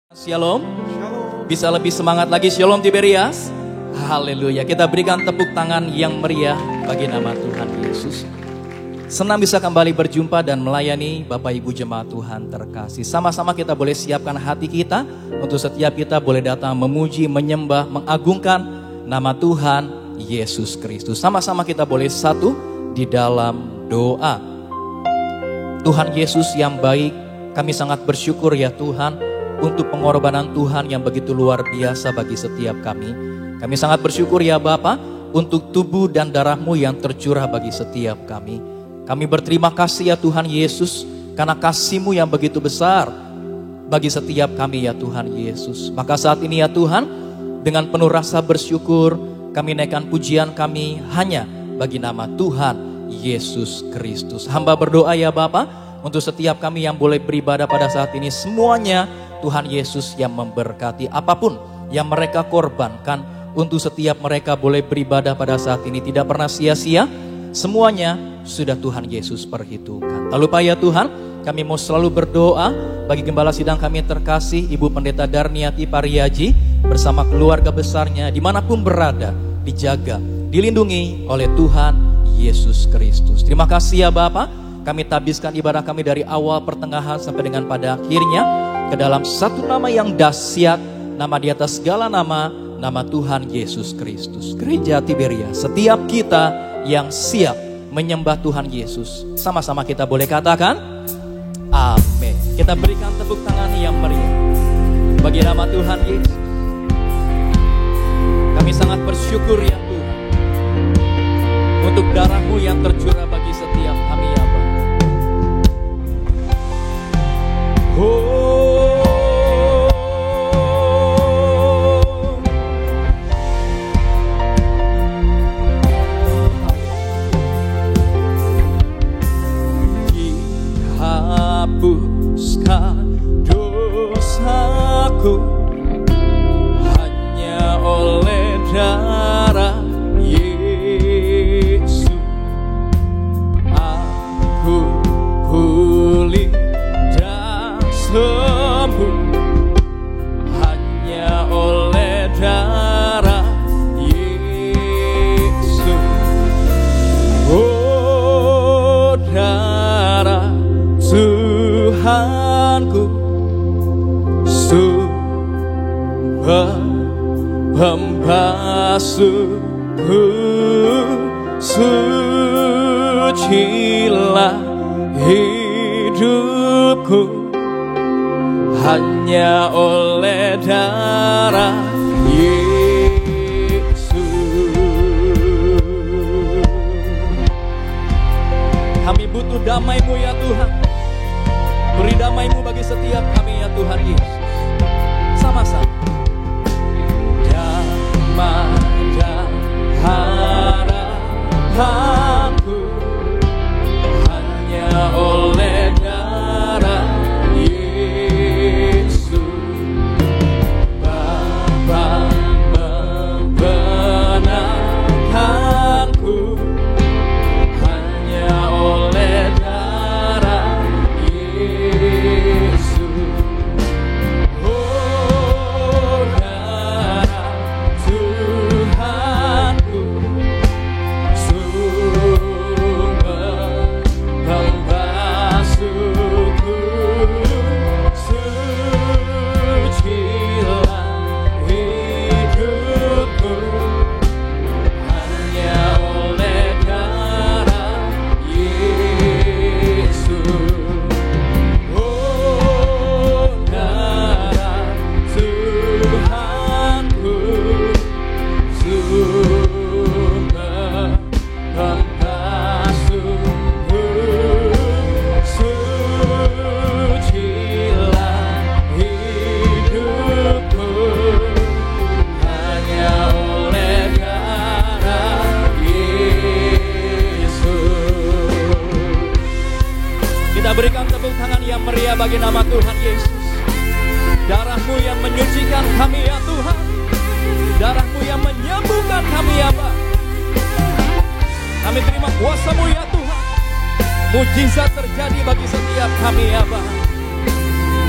Shalom. Bisa lebih semangat lagi. Shalom Tiberias. Haleluya. Kita berikan tepuk tangan yang meriah bagi nama Tuhan Yesus. Senang bisa kembali berjumpa dan melayani Bapak Ibu jemaat Tuhan terkasih. Sama-sama kita boleh siapkan hati kita untuk setiap kita boleh datang memuji, menyembah, mengagungkan nama Tuhan Yesus Kristus. Sama-sama kita boleh satu di dalam doa. Tuhan Yesus yang baik, kami sangat bersyukur ya Tuhan untuk pengorbanan Tuhan yang begitu luar biasa bagi setiap kami. Kami sangat bersyukur ya Bapa untuk tubuh dan darah-Mu yang tercurah bagi setiap kami. Kami berterima kasih ya Tuhan Yesus karena kasih-Mu yang begitu besar bagi setiap kami ya Tuhan Yesus. Maka saat ini ya Tuhan, dengan penuh rasa bersyukur kami naikkan pujian kami hanya bagi nama Tuhan Yesus Kristus. Hamba berdoa ya Bapa untuk setiap kami yang boleh beribadah pada saat ini, semuanya Tuhan Yesus yang memberkati. Apapun yang mereka korbankan untuk setiap mereka boleh beribadah pada saat ini tidak pernah sia-sia. Semuanya sudah Tuhan Yesus perhitungkan. Tak lupa ya Tuhan, kami mau selalu berdoa bagi gembala sidang kami terkasih Ibu Pendeta Darniati Pariaji bersama keluarga besarnya dimanapun berada, dijaga, dilindungi oleh Tuhan Yesus Kristus. Terima kasih ya Bapak, kami tabiskan ibadah kami dari awal pertengahan sampai dengan pada akhirnya ke dalam satu nama yang dahsyat, nama di atas segala nama, nama Tuhan Yesus Kristus. Gereja Tiberias, setiap kita yang siap menyembah Tuhan Yesus, sama-sama kita boleh katakan amin. Kita berikan tepuk tangan yang meriah bagi nama Tuhan Yesus. Kami sangat bersyukur ya Tuhan untuk darah-Mu yang tercurah bagi setiap kami ya Bapa. Dihapuskan dosaku hanya oleh darah Yesus. Aku pulih dan sembuh hanya oleh darah Yesus. Oh darah Tuhanku, sumber pembasuhku, sucilah hidupku hanya oleh darah Yesus. Kami butuh damai-Mu ya Tuhan. Beri damai-Mu bagi setiap kami ya Tuhan Yesus. Sama-sama. Damai dan harapanku hanya oleh darah Yesus. Bapa membenarkanku hanya oleh darah Yesus. Oh darah Tuhanku, sumber pembasuhku, sucilah hidupku hanya oleh darah Yesus. Oh darah Tuhanku, sumber pembasuhku, sucilah hidupku hanya oleh darah Yesus. Kita berikan tepuk tangan yang meriah bagi nama Tuhan Yesus. Darah-Mu yang menyucikan kami ya Tuhan, darah-Mu yang menyembuhkan kami ya Bapa. Kami terima kuasa-Mu ya Tuhan. Mujizat terjadi bagi setiap kami ya Bapa.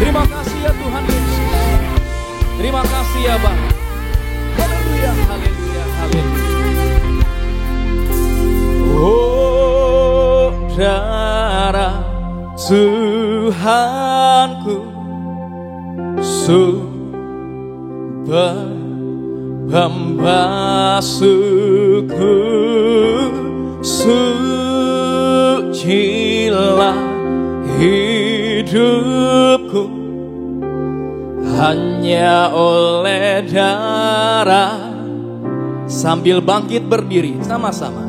Terima kasih ya Tuhan Yesus. Terima kasih ya Bapa. Haleluya, haleluya, haleluya. Oh darah Tuhanku, sumber pembasuhku, sucilah hidupku hanya oleh darah. Sambil bangkit berdiri sama-sama.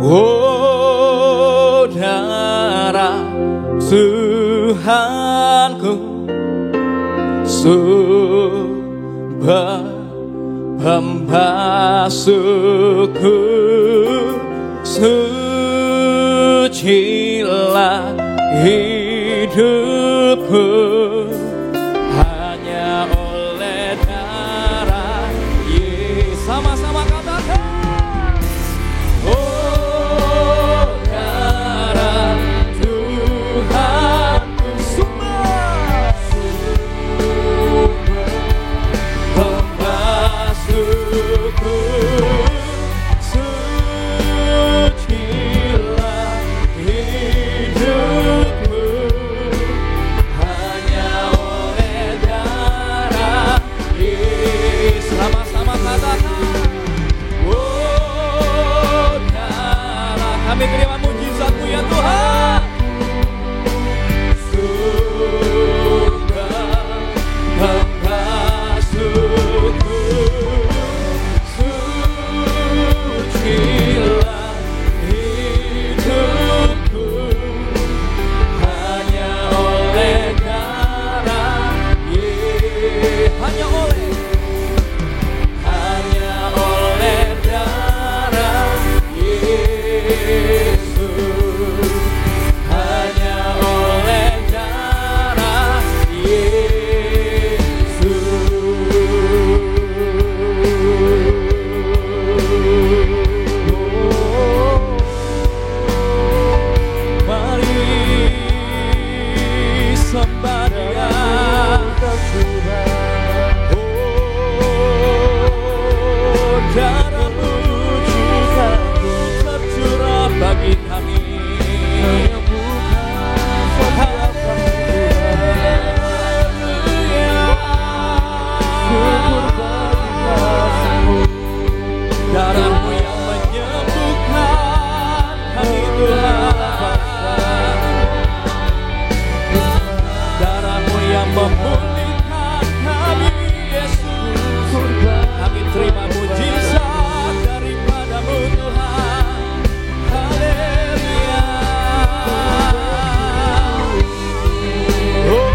Oh darah Tuhanku, sumber pembasuhku, sucilah hidupku hanya oleh darah Yesus. Sama-sama katakan. Oh darah Tuhanku, sumber pembasuhku, sucilah hidupku hanya oleh darah Yesus. Sama-sama katakan. Oh darah, kami terima mujizat-Mu ya Tuhan. Sumber pembasuhku, sucilah hidupku hanya oleh darah Yesus. Hanya oleh darah Yesus, hanya oleh darah Yesus. Mari sembah Dia. Oh darah-Mu tercurah bagi kami. Darah-Mu yang menyembuhkan kami Tuhan. Darah-Mu yang memulihkan kami Yesus. Kami terima mujizat daripada-Mu Tuhan. Haleluya. Oh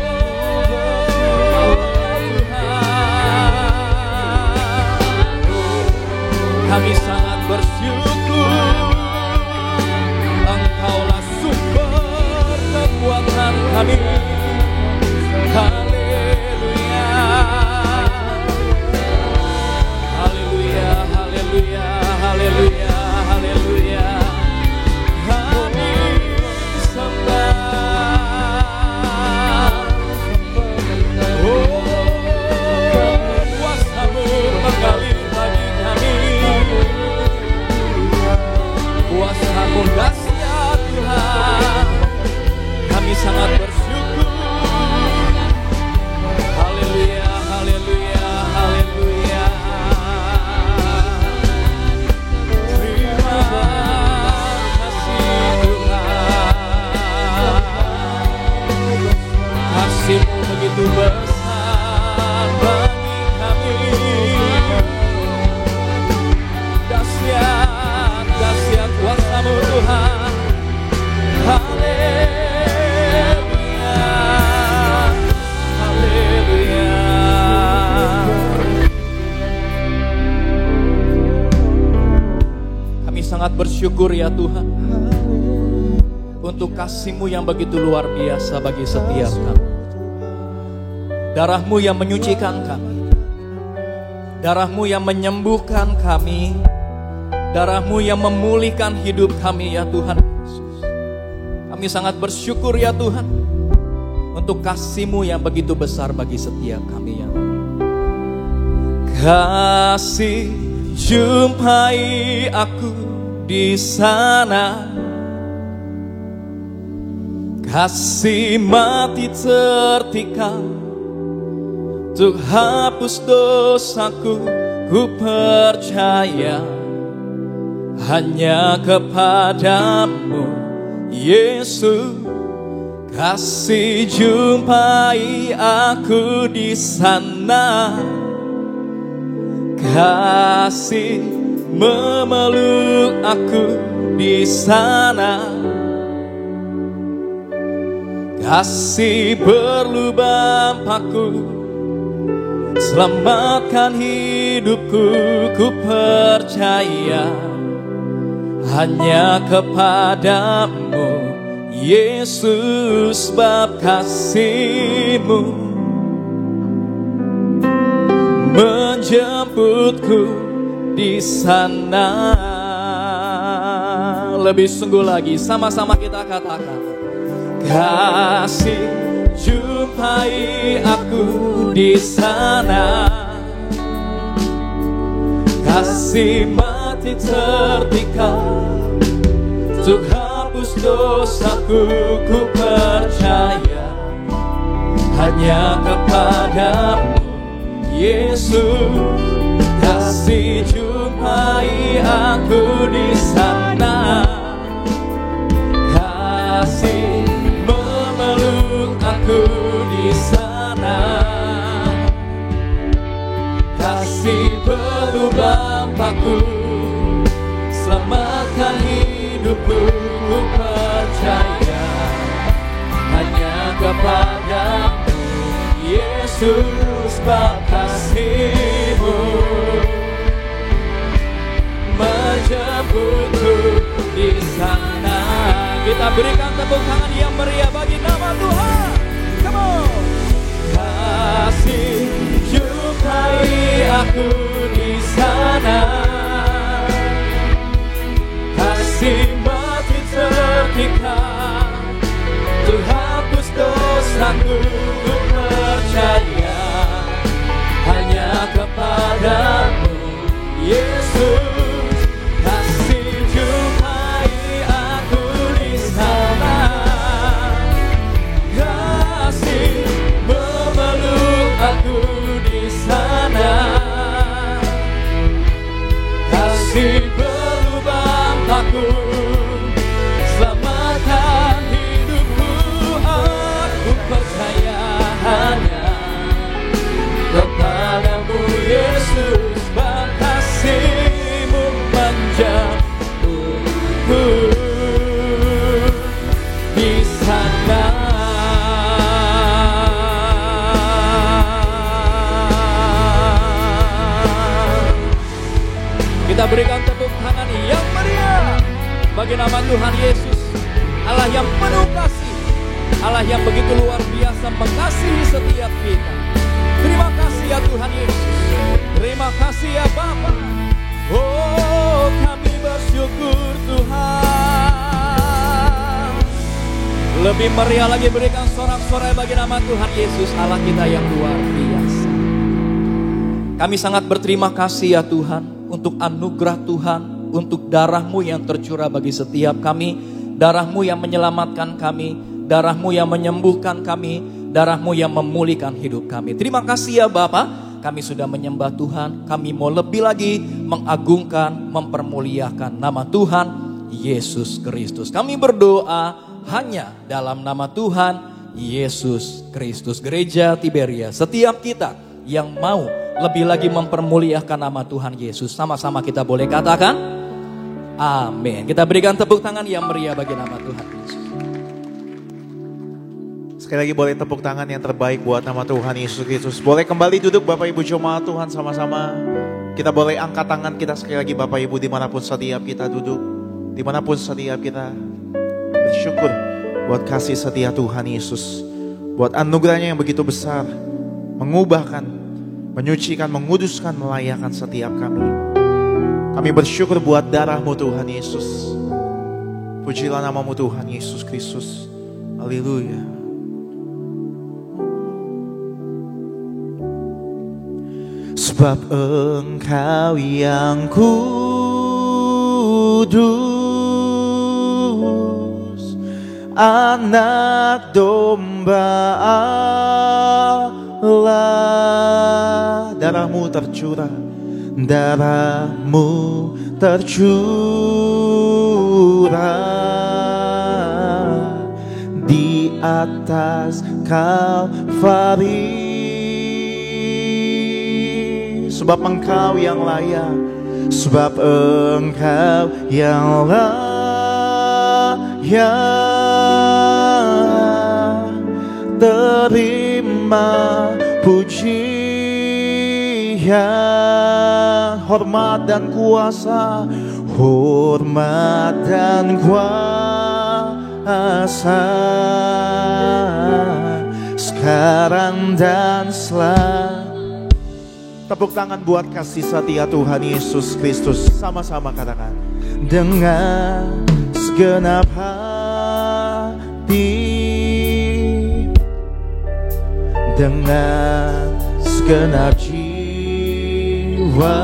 Tuhan, kami sangat bersyukur. Engkaulah sumber kekuatan kami. Haleluya. Haleluya, haleluya, haleluya, haleluya. Kami sembah. Oh kuasa-Mu mengalir bagi kami. Kuasa-Mu dahsyat Tuhan. Kami sangat bersyukur. Haleluya, haleluya, haleluya. Terima kasih Tuhan. Kasih-Mu begitu besar bagi kami. Dahsyat, dahsyat kuasa-Mu Tuhan. Haleluya, haleluya. Kami sangat bersyukur ya Tuhan untuk kasih-Mu yang begitu luar biasa bagi setiap kami. Darah-Mu yang menyucikan kami, darah-Mu yang menyembuhkan kami, darah-Mu yang memulihkan hidup kami ya Tuhan Yesus. Kami sangat bersyukur ya Tuhan untuk kasih-Mu yang begitu besar bagi setiap kami ya Tuhan. Kasih jumpai aku di sana. Kasih mati tertikam untuk hapus dosaku. Ku percaya hanya kepadamu, Yesus. Kasih jumpai aku di sana. Kasih memeluk aku di sana. Kasih berlubang paku, selamatkan hidupku. Ku percaya hanya kepadamu, Yesus. Sebab kasih-Mu menjemputku di sana. Lebih sungguh lagi, sama-sama kita katakan. Kasih jumpai aku di sana. Kasih mati tertikam untuk hapus dosaku. Ku percaya hanya kepadamu, Yesus. Kasih jumpai aku di sana. Kasih memeluk aku di sana. Kasih berlubang paku, selamatkan hidupku. Ku percaya hanya kepadamu, Yesus. Sebab kasih-Mu menjemputku di sana. Kita berikan tepuk tangan yang meriah bagi nama Tuhan. Come on. Kasih jumpai aku di sana. Kasih mati tertikam untuk hapus dosaku. Ku percaya hanya kepadamu, Yesus. Kasih jumpai aku di sana. Kasih memeluk aku di sana. Kasih berlubang paku, selamatkan hidupku. Aku percaya hanya kepadamu, Yesus. Sebab kasih-Mu menjemputku di sana. Kita berikan tepuk tangan yang meriah bagi nama Tuhan Yesus. Allah yang penuh kasih, Allah yang begitu luar biasa mengasihi setiap kita. Terima kasih ya Tuhan Yesus. Terima kasih ya Bapa. Oh, kami bersyukur Tuhan. Lebih meriah lagi berikan sorak-sorai bagi nama Tuhan Yesus, Allah kita yang luar biasa. Kami sangat berterima kasih ya Tuhan untuk anugerah Tuhan, untuk darah-Mu yang tercurah bagi setiap kami, darah-Mu yang menyelamatkan kami, darah-Mu yang menyembuhkan kami, darah-Mu yang memulihkan hidup kami. Terima kasih ya Bapa, kami sudah menyembah Tuhan, kami mau lebih lagi mengagungkan, mempermuliakan nama Tuhan Yesus Kristus. Kami berdoa hanya dalam nama Tuhan Yesus Kristus. Gereja Tiberia, setiap kita yang mau lebih lagi mempermuliakan nama Tuhan Yesus, sama-sama kita boleh katakan amin. Kita berikan tepuk tangan yang meriah bagi nama Tuhan Yesus. Sekali lagi boleh tepuk tangan yang terbaik buat nama Tuhan Yesus Kristus. Boleh kembali duduk Bapak Ibu jemaat Tuhan sama-sama. Kita boleh angkat tangan kita sekali lagi Bapak Ibu dimanapun setiap kita duduk. Dimanapun setiap kita bersyukur buat kasih setia Tuhan Yesus. Buat anugerahnya yang begitu besar. Mengubahkan, menyucikan, menguduskan, melayakkan setiap kami. Kami bersyukur buat darah-Mu Tuhan Yesus. Pujilah nama-Mu Tuhan Yesus Kristus. Haleluya. sebab Engkau yang kudus, anak domba Allah. Darahmu tercurah, darahmu tercurah di atas Kalvari. Sebab Engkau yang layak, sebab Engkau yang layak, terima pujian, hormat dan kuasa, hormat dan kuasa, sekarang dan selamanya. Tepuk tangan buat kasih setia Tuhan Yesus Kristus. Sama-sama katakan, dengan segenap hati, dengan segenap jiwa,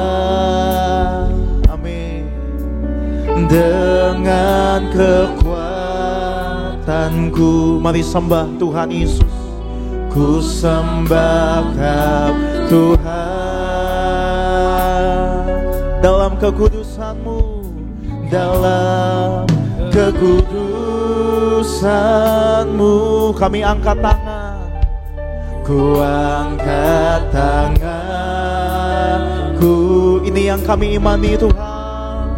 amin. Dengan kekuatanku, mari sembah Tuhan Yesus. Ku sembah Kau Tuhan, dalam kekudusan-Mu, dalam kekudusan-Mu. Kami angkat tangan, ku angkat tanganku. Ini yang kami imani Tuhan.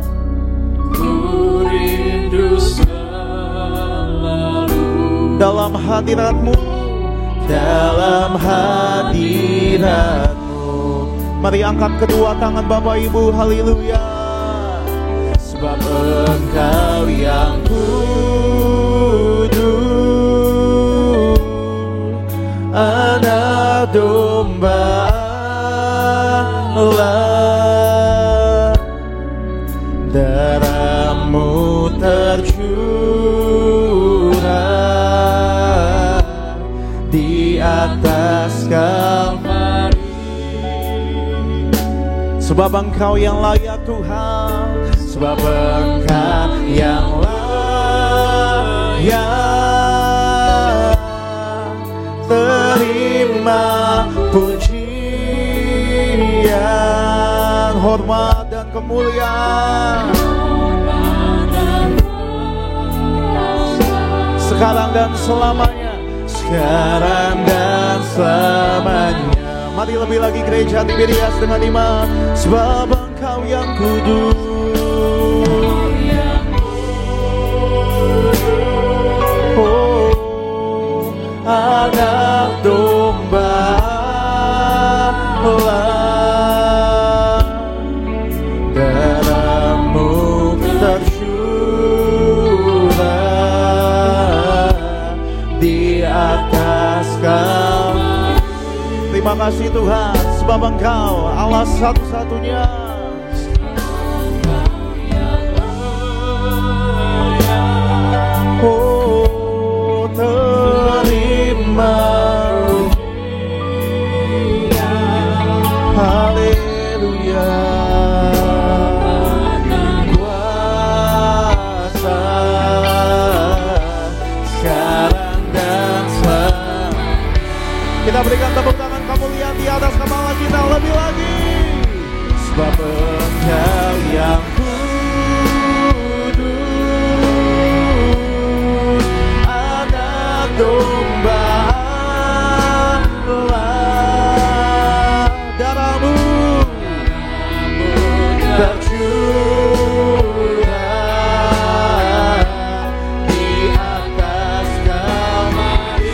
Ku rindu selalu dalam hadirat-Mu, dalam hadirat-Mu. Mari angkat kedua tangan Bapak Ibu, haleluya. Sebab Engkau yang kudus, anak domba Allah. Darah-Mu tercurah di atas Kalvari. Sebab Engkau yang layak Tuhan, sebab Engkau yang layak, terima pujian, hormat dan kemuliaan, sekarang dan selamanya, sekarang dan selamanya. Mari lebih lagi gereja Tiberias dengan iman. Sebab Engkau yang kudus, oh, anak domba Allah. Darah-Mu tercurah di atas Kalvari. Terima kasih Tuhan, sebab Engkau Allah satu-satunya. Oh, terima, haleluya. Kuasa sekarang dan selamanya. Kita berikan tepuk tangan kemuliaan di atas kepala kita lebih lagi. Sebab Engkau yang kudus, anak domba Allah. Darah-Mu tercurah di atas Kalvari.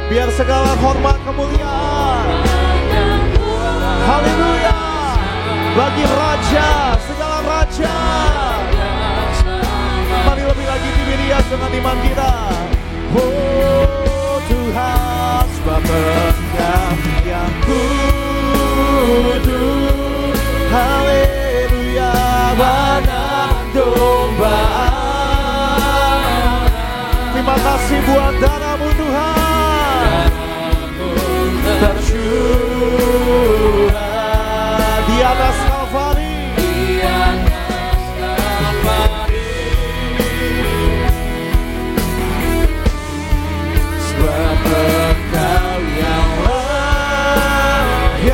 Biar segala hormat kemuliaan, haleluya, bagi Raja, segala Raja. Mari lebih lagi Tiberias dengan iman kita. Oh Tuhan, sebab Engkau yang kudus, haleluya, anak domba. Terima kasih buat darah-Mu Tuhan, tercurah di atas Kalvari. Sebab Engkau yang layak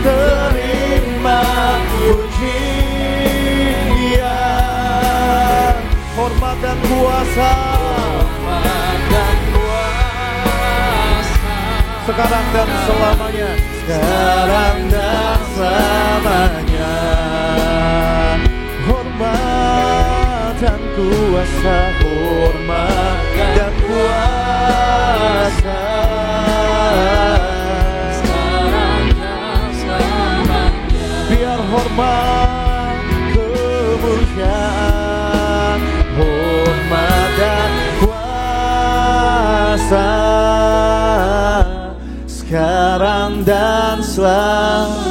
terima pujian, hormat dan kuasa, sekarang dan selamanya, sekarang dan selamanya. Hormat dan kuasa, hormat dan kuasa, sekarang dan selamanya. Biar hormat, kemuliaan, hormat dan kuasa, sekarang dan selamanya.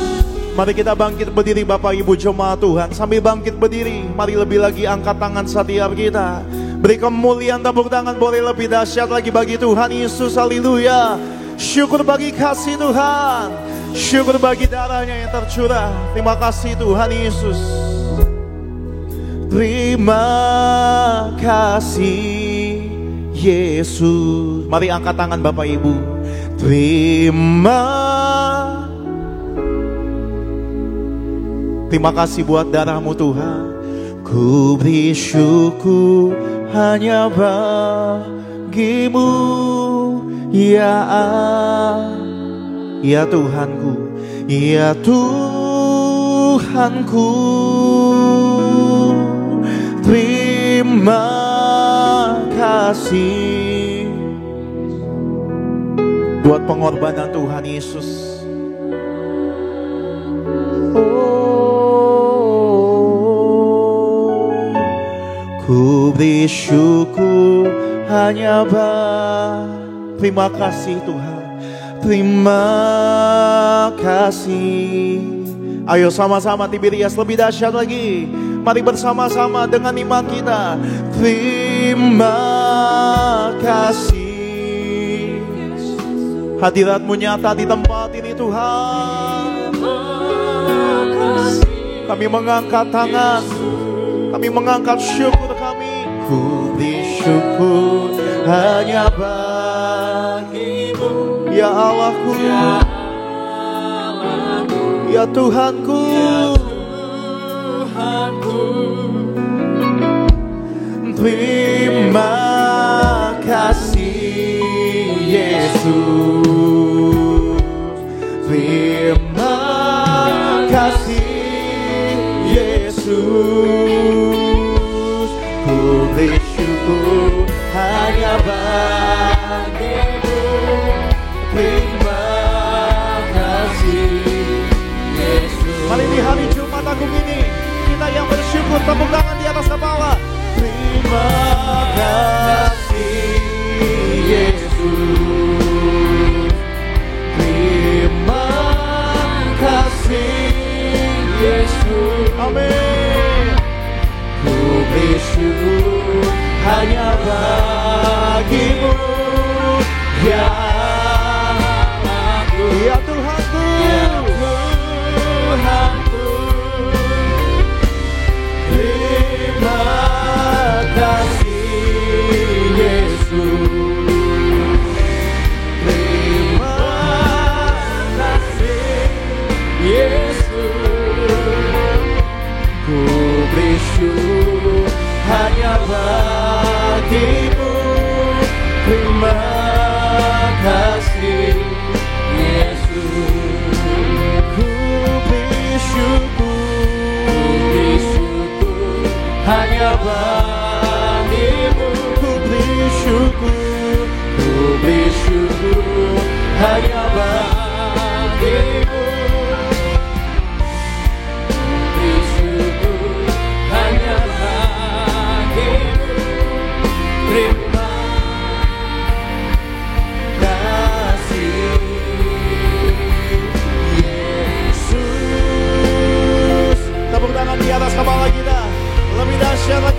Mari kita bangkit berdiri Bapak Ibu jemaat Tuhan. Sambil bangkit berdiri, mari lebih lagi angkat tangan setiap kita. Beri kemuliaan, tepuk tangan boleh lebih dahsyat lagi bagi Tuhan Yesus, haleluya. Syukur bagi kasih Tuhan, syukur bagi darahnya yang tercurah. Terima kasih Tuhan Yesus. Terima kasih Yesus. Mari angkat tangan Bapak Ibu. Terima kasih buat darah-Mu Tuhan. Ku beri syukur hanya bagi-Mu, ya ya Tuhanku, ya Tuhanku. Terima kasih buat pengorbanan Tuhan Yesus. Ku beri syukur hanya terima kasih Tuhan, terima kasih. Ayo sama-sama Tiberias lebih dahsyat lagi. Mari bersama-sama dengan iman kita. Terima kasih. Hadirat-Mu nyata di tempat ini Tuhan. Kami mengangkat tangan, kami mengangkat syukur kami. Ku beri syukur hanya bagi-Mu, ya Allahku, ya Tuhanku, terima kasih Yesus, terima kasih Yesus. Ku beri syukur hanya bagi-Mu, terima kasih Yesus. Mari di hari Jumat Agung ini kita yang bersyukur, tepuk tangan di atas kepala. Terima kasih Yesus, terima kasih Yesus. Amin. Ku beri syukur hanya bagi-Mu, ya Allahku, ya Tuhanku, ya Tuhanku. Terima kasih Yesus, terima kasih Yesus. Ku beri syukur hanya bagi-Mu, terima kasih Yesus. Ku beri syukur hanya bagi-Mu, ku beri syukur hanya bagi-Mu. Terima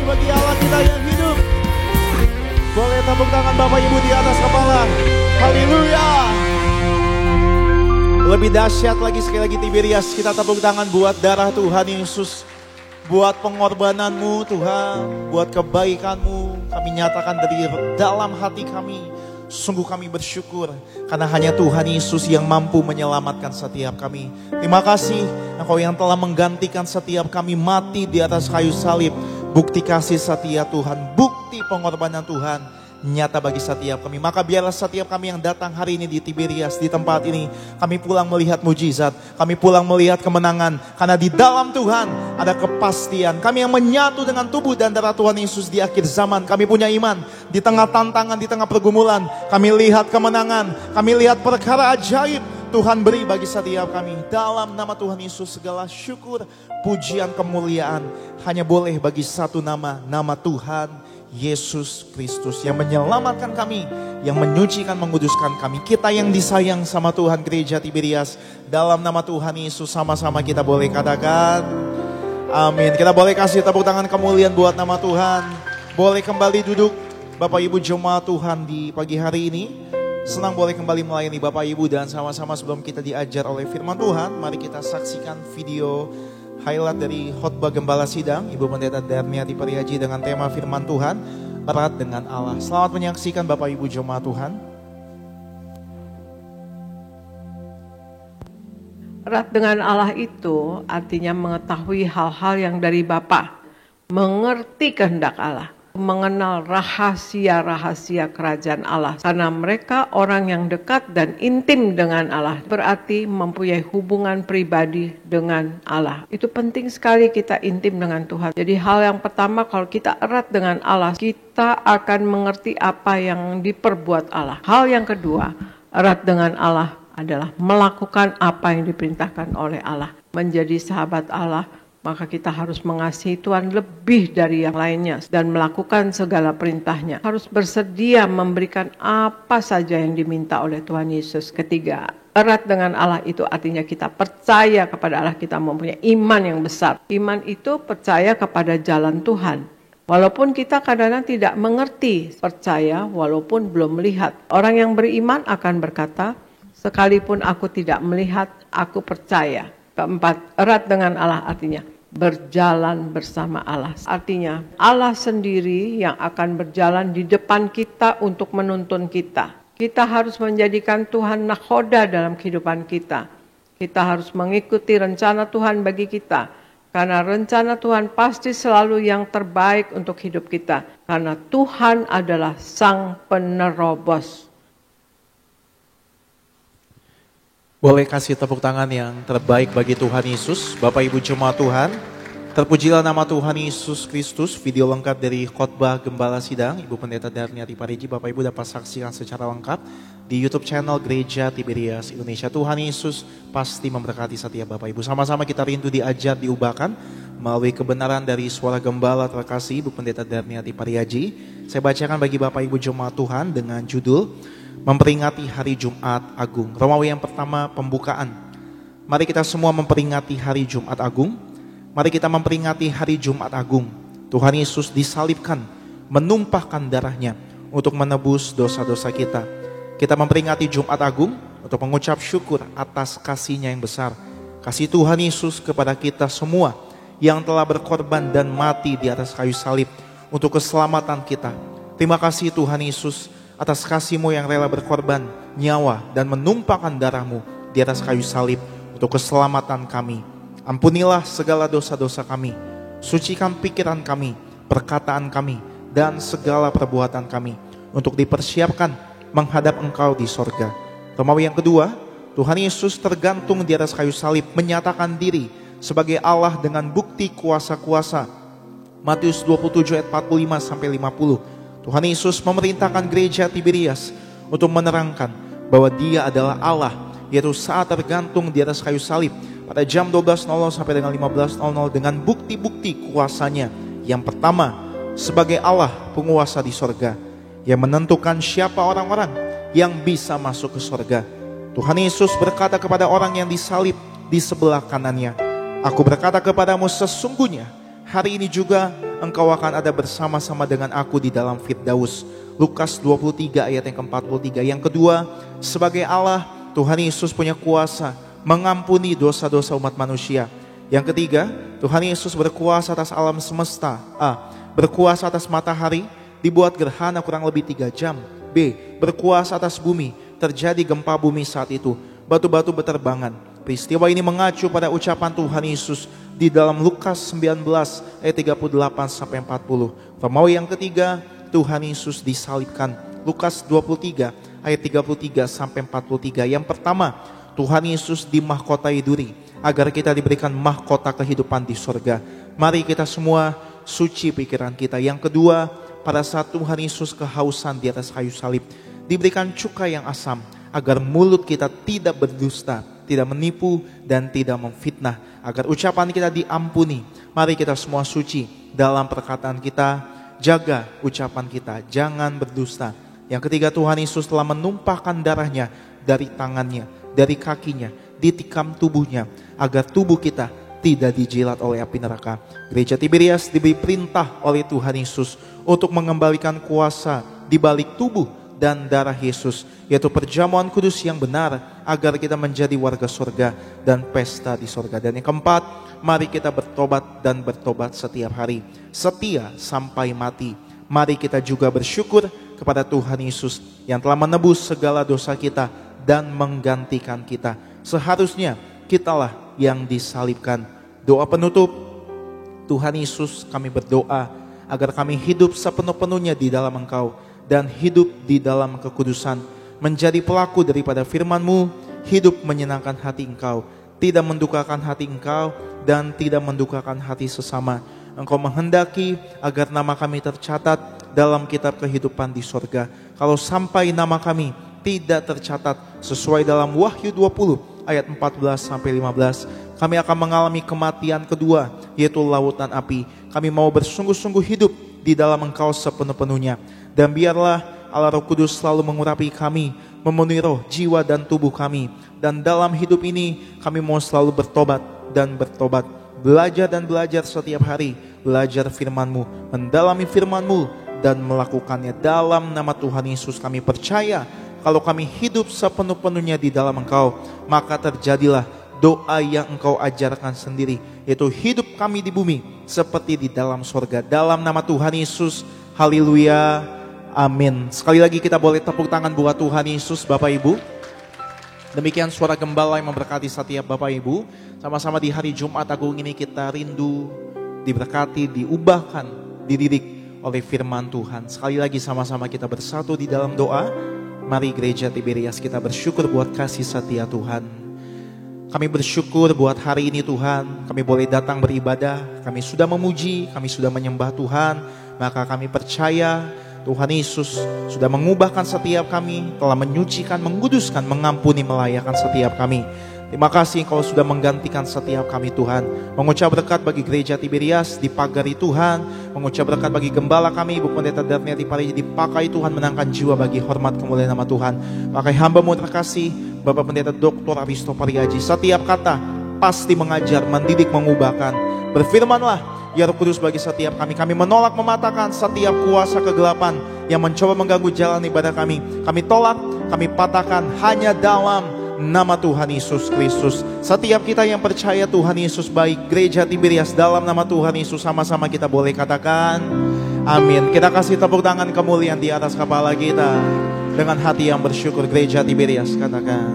bagi Allah kita yang hidup. Boleh tepuk tangan Bapak Ibu di atas kepala. Haleluya. Lebih dahsyat lagi sekali lagi Tiberias, kita tepuk tangan buat darah Tuhan Yesus. Buat pengorbananmu Tuhan, buat kebaikanmu, kami nyatakan dari dalam hati kami. Sungguh kami bersyukur karena hanya Tuhan Yesus yang mampu menyelamatkan setiap kami. Terima kasih Engkau yang telah menggantikan setiap kami mati di atas kayu salib. Bukti kasih setia Tuhan, bukti pengorbanan Tuhan nyata bagi setiap kami. Maka biarlah setiap kami yang datang hari ini di Tiberias, di tempat ini, kami pulang melihat mujizat, kami pulang melihat kemenangan. Karena di dalam Tuhan ada kepastian. Kami yang menyatu dengan tubuh dan darah Tuhan Yesus di akhir zaman. Kami punya iman di tengah tantangan, di tengah pergumulan. Kami lihat kemenangan, kami lihat perkara ajaib Tuhan beri bagi setiap kami. Dalam nama Tuhan Yesus segala syukur, pujian, kemuliaan hanya boleh bagi satu nama, nama Tuhan Yesus Kristus yang menyelamatkan kami, yang menyucikan, menguduskan kami. Kita yang disayang sama Tuhan Gereja Tiberias, dalam nama Tuhan Yesus sama-sama kita boleh katakan amin. Kita boleh kasih tepuk tangan kemuliaan buat nama Tuhan. Boleh kembali duduk Bapak Ibu jemaat Tuhan di pagi hari ini. Senang boleh kembali melayani Bapak Ibu, dan sama-sama sebelum kita diajar oleh firman Tuhan, mari kita saksikan video highlight dari khotbah Gembala Sidang Ibu Pendeta Darniati Pariaji dengan tema firman Tuhan, erat dengan Allah. Selamat menyaksikan Bapak Ibu jemaat Tuhan. Erat dengan Allah itu artinya mengetahui hal-hal yang dari Bapa, mengerti kehendak Allah, mengenal rahasia-rahasia kerajaan Allah. Karena mereka orang yang dekat dan intim dengan Allah, berarti mempunyai hubungan pribadi dengan Allah. Itu penting sekali kita intim dengan Tuhan. Jadi hal yang pertama, kalau kita erat dengan Allah, kita akan mengerti apa yang diperbuat Allah. Hal yang kedua, erat dengan Allah adalah melakukan apa yang diperintahkan oleh Allah. Menjadi sahabat Allah, maka kita harus mengasihi Tuhan lebih dari yang lainnya dan melakukan segala perintahnya. Harus bersedia memberikan apa saja yang diminta oleh Tuhan Yesus. Ketiga, erat dengan Allah itu artinya kita percaya kepada Allah, kita mempunyai iman yang besar. Iman itu percaya kepada jalan Tuhan. Walaupun kita kadang-kadang tidak mengerti, percaya walaupun belum melihat. Orang yang beriman akan berkata, sekalipun aku tidak melihat, aku percaya. Keempat, erat dengan Allah artinya berjalan bersama Allah. Artinya Allah sendiri yang akan berjalan di depan kita untuk menuntun kita. Kita harus menjadikan Tuhan nakhoda dalam kehidupan kita. Kita harus mengikuti rencana Tuhan bagi kita. Karena rencana Tuhan pasti selalu yang terbaik untuk hidup kita. Karena Tuhan adalah Sang Penerobos. Boleh kasih tepuk tangan yang terbaik bagi Tuhan Yesus. Bapak Ibu jemaat Tuhan, terpujilah nama Tuhan Yesus Kristus. Video lengkap dari khotbah Gembala Sidang Ibu Pendeta Darniati Pariaji, Bapak Ibu dapat saksikan secara lengkap di YouTube channel Gereja Tiberias Indonesia. Tuhan Yesus pasti memberkati setiap Bapak Ibu. Sama-sama kita rindu diajar, diubahkan melalui kebenaran dari suara gembala terkasih Ibu Pendeta Darniati Pariaji. Saya bacakan bagi Bapak Ibu jemaat Tuhan dengan judul Memperingati Hari Jumat Agung. Romawi yang pertama, pembukaan. Mari kita semua memperingati Hari Jumat Agung. Mari kita memperingati Hari Jumat Agung. Tuhan Yesus disalibkan, menumpahkan darahnya untuk menebus dosa-dosa kita. Kita memperingati Jumat Agung untuk mengucap syukur atas kasih-Nya yang besar. Kasih Tuhan Yesus kepada kita semua yang telah berkorban dan mati di atas kayu salib untuk keselamatan kita. Terima kasih Tuhan Yesus atas kasih-Mu yang rela berkorban nyawa dan menumpahkan darah-Mu di atas kayu salib untuk keselamatan kami. Ampunilah segala dosa-dosa kami, sucikan pikiran kami, perkataan kami, dan segala perbuatan kami untuk dipersiapkan menghadap Engkau di sorga. Romawi yang kedua, Tuhan Yesus tergantung di atas kayu salib, menyatakan diri sebagai Allah dengan bukti kuasa-kuasa. Matius 27 ayat 45-50. Tuhan Yesus memerintahkan gereja Tiberias untuk menerangkan bahwa Dia adalah Allah, yaitu saat tergantung di atas kayu salib pada jam 12.00 sampai dengan 15.00 dengan bukti-bukti kuasanya. Yang pertama, sebagai Allah penguasa di sorga yang menentukan siapa orang-orang yang bisa masuk ke sorga. Tuhan Yesus berkata kepada orang yang disalib di sebelah kanannya, "Aku berkata kepadamu, sesungguhnya Hari ini juga engkau akan ada bersama-sama dengan aku di dalam Firdaus. Lukas 23 ayat yang ke-43. Yang kedua, sebagai Allah, Tuhan Yesus punya kuasa mengampuni dosa-dosa umat manusia. Yang ketiga, Tuhan Yesus berkuasa atas alam semesta. A. Berkuasa atas matahari, dibuat gerhana kurang lebih 3 jam. B. Berkuasa atas bumi, terjadi gempa bumi saat itu, batu-batu berterbangan. Peristiwa ini mengacu pada ucapan Tuhan Yesus di dalam Lukas 19 ayat 38 sampai 40. Pemawi yang ketiga, Tuhan Yesus disalibkan. Lukas 23 ayat 33 sampai 43. Yang pertama, Tuhan Yesus dimahkotai duri agar kita diberikan mahkota kehidupan di surga. Mari kita semua suci pikiran kita. Yang kedua, pada saat Tuhan Yesus kehausan di atas kayu salib, diberikan cuka yang asam agar mulut kita tidak berdusta, tidak menipu dan tidak memfitnah, agar ucapan kita diampuni. Mari kita semua suci dalam perkataan kita, jaga ucapan kita, jangan berdusta. Yang ketiga, Tuhan Yesus telah menumpahkan darahnya dari tangannya, dari kakinya, ditikam tubuhnya, agar tubuh kita tidak dijilat oleh api neraka. Gereja Tiberias diberi perintah oleh Tuhan Yesus untuk mengembalikan kuasa di balik tubuh dan darah Yesus, yaitu perjamuan kudus yang benar, agar kita menjadi warga surga dan pesta di surga. Dan yang keempat, mari kita bertobat dan bertobat setiap hari, setia sampai mati. Mari kita juga bersyukur kepada Tuhan Yesus yang telah menebus segala dosa kita dan menggantikan kita. Seharusnya kitalah yang disalibkan. Doa penutup, Tuhan Yesus, kami berdoa agar kami hidup sepenuh-penuhnya di dalam Engkau dan hidup di dalam kekudusan, menjadi pelaku daripada firman-Mu, hidup menyenangkan hati Engkau, tidak mendukakan hati Engkau dan tidak mendukakan hati sesama. Engkau menghendaki agar nama kami tercatat dalam kitab kehidupan di surga. Kalau sampai nama kami tidak tercatat sesuai dalam Wahyu 20 ayat 14 sampai 15, kami akan mengalami kematian kedua, yaitu lautan api. Kami mau bersungguh-sungguh hidup di dalam Engkau sepenuh-penuhnya. Dan biarlah Allah Roh Kudus selalu mengurapi kami, memenuhi roh, jiwa dan tubuh kami. Dan dalam hidup ini kami mau selalu bertobat dan bertobat, belajar dan belajar setiap hari, belajar firman-Mu, mendalami firman-Mu dan melakukannya. Dalam nama Tuhan Yesus kami percaya, kalau kami hidup sepenuh-penuhnya di dalam Engkau, maka terjadilah doa yang Engkau ajarkan sendiri, yaitu hidup kami di bumi seperti di dalam surga. Dalam nama Tuhan Yesus, haleluya, amin. Sekali lagi kita boleh tepuk tangan buat Tuhan Yesus, Bapak Ibu. Demikian suara gembala yang memberkati setiap Bapak Ibu. Sama-sama di hari Jumat Agung ini kita rindu diberkati, diubahkan, dididik oleh firman Tuhan. Sekali lagi sama-sama kita bersatu di dalam doa. Mari Gereja Tiberias kita bersyukur buat kasih setia Tuhan. Kami bersyukur buat hari ini Tuhan, kami boleh datang beribadah, kami sudah memuji, kami sudah menyembah Tuhan. Maka kami percaya Tuhan Yesus sudah mengubahkan setiap kami, telah menyucikan, menguduskan, mengampuni, melayakan setiap kami. Terima kasih Engkau sudah menggantikan setiap kami Tuhan. Mengucap berkat bagi Gereja Tiberias dipagari Tuhan. Mengucap berkat bagi gembala kami, Ibu Pendeta Darniati Parigi, dipakai Tuhan menangkan jiwa bagi hormat kemuliaan nama Tuhan. Pakai hamba-Mu terkasih Bapak Pendeta Dr. Aristo Pariaji. Setiap kata pasti mengajar, mendidik, mengubahkan. Berfirmanlah ya Roh Kudus bagi setiap kami. Kami menolak mematahkan setiap kuasa kegelapan yang mencoba mengganggu jalan ibadah kami. Kami tolak, kami patahkan hanya dalam nama Tuhan Yesus Kristus. Setiap kita yang percaya Tuhan Yesus baik, Gereja Tiberias, dalam nama Tuhan Yesus sama-sama kita boleh katakan amin. Kita kasih tepuk tangan kemuliaan di atas kepala kita dengan hati yang bersyukur. Gereja Tiberias katakan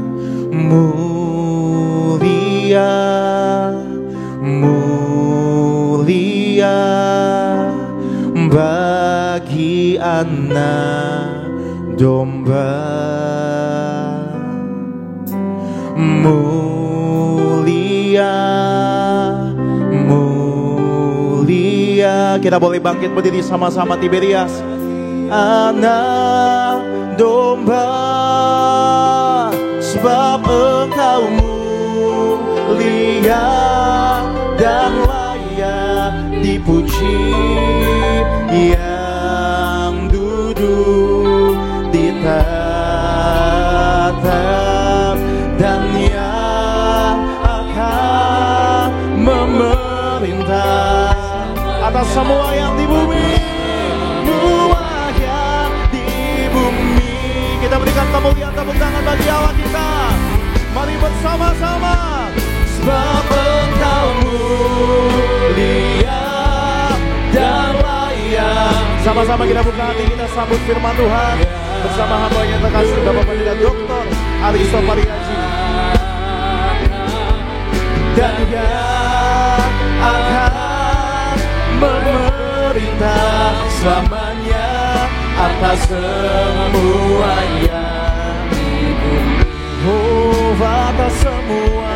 mulia, mulia bagi anak domba. Mulia, mulia. Kita boleh bangkit berdiri sama-sama Tiberias. Anak domba, sebab Engkau mulia dan layak dipuji, yang duduk di tahta dan yang akan memerintah semua yang di bumi, semua yang di bumi. Kita berikan kemuliaan tepuk tangan bagi Allah kita. Mari bersama-sama. Sebab Engkau mulia dan layak. Sama-sama kita buka hati, kita sambut firman Tuhan bersama hamba yang terkasih Bapak Pendeta Dr. Aristo Pariaji. Dan Dia akan memerintah selamanya atas semua yang di bumi. Oh, atas semua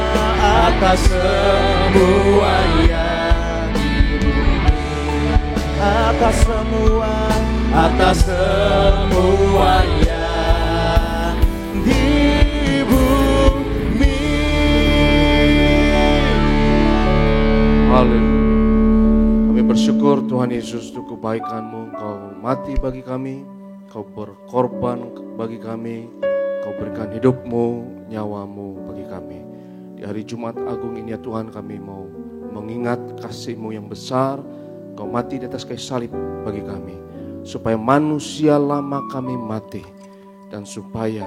yang di bumi. Atas semua yang di bumi. Haleluya. Kami bersyukur Tuhan Yesus untuk kebaikan-Mu. Kau mati bagi kami, Kau berkorban bagi kami, Kau berikan hidup-Mu, nyawa-Mu bagi kami. Di hari Jumat Agung ini ya Tuhan, kami mau mengingat kasih-Mu yang besar. Kau mati di atas kayu salib bagi kami, supaya manusia lama kami mati, dan supaya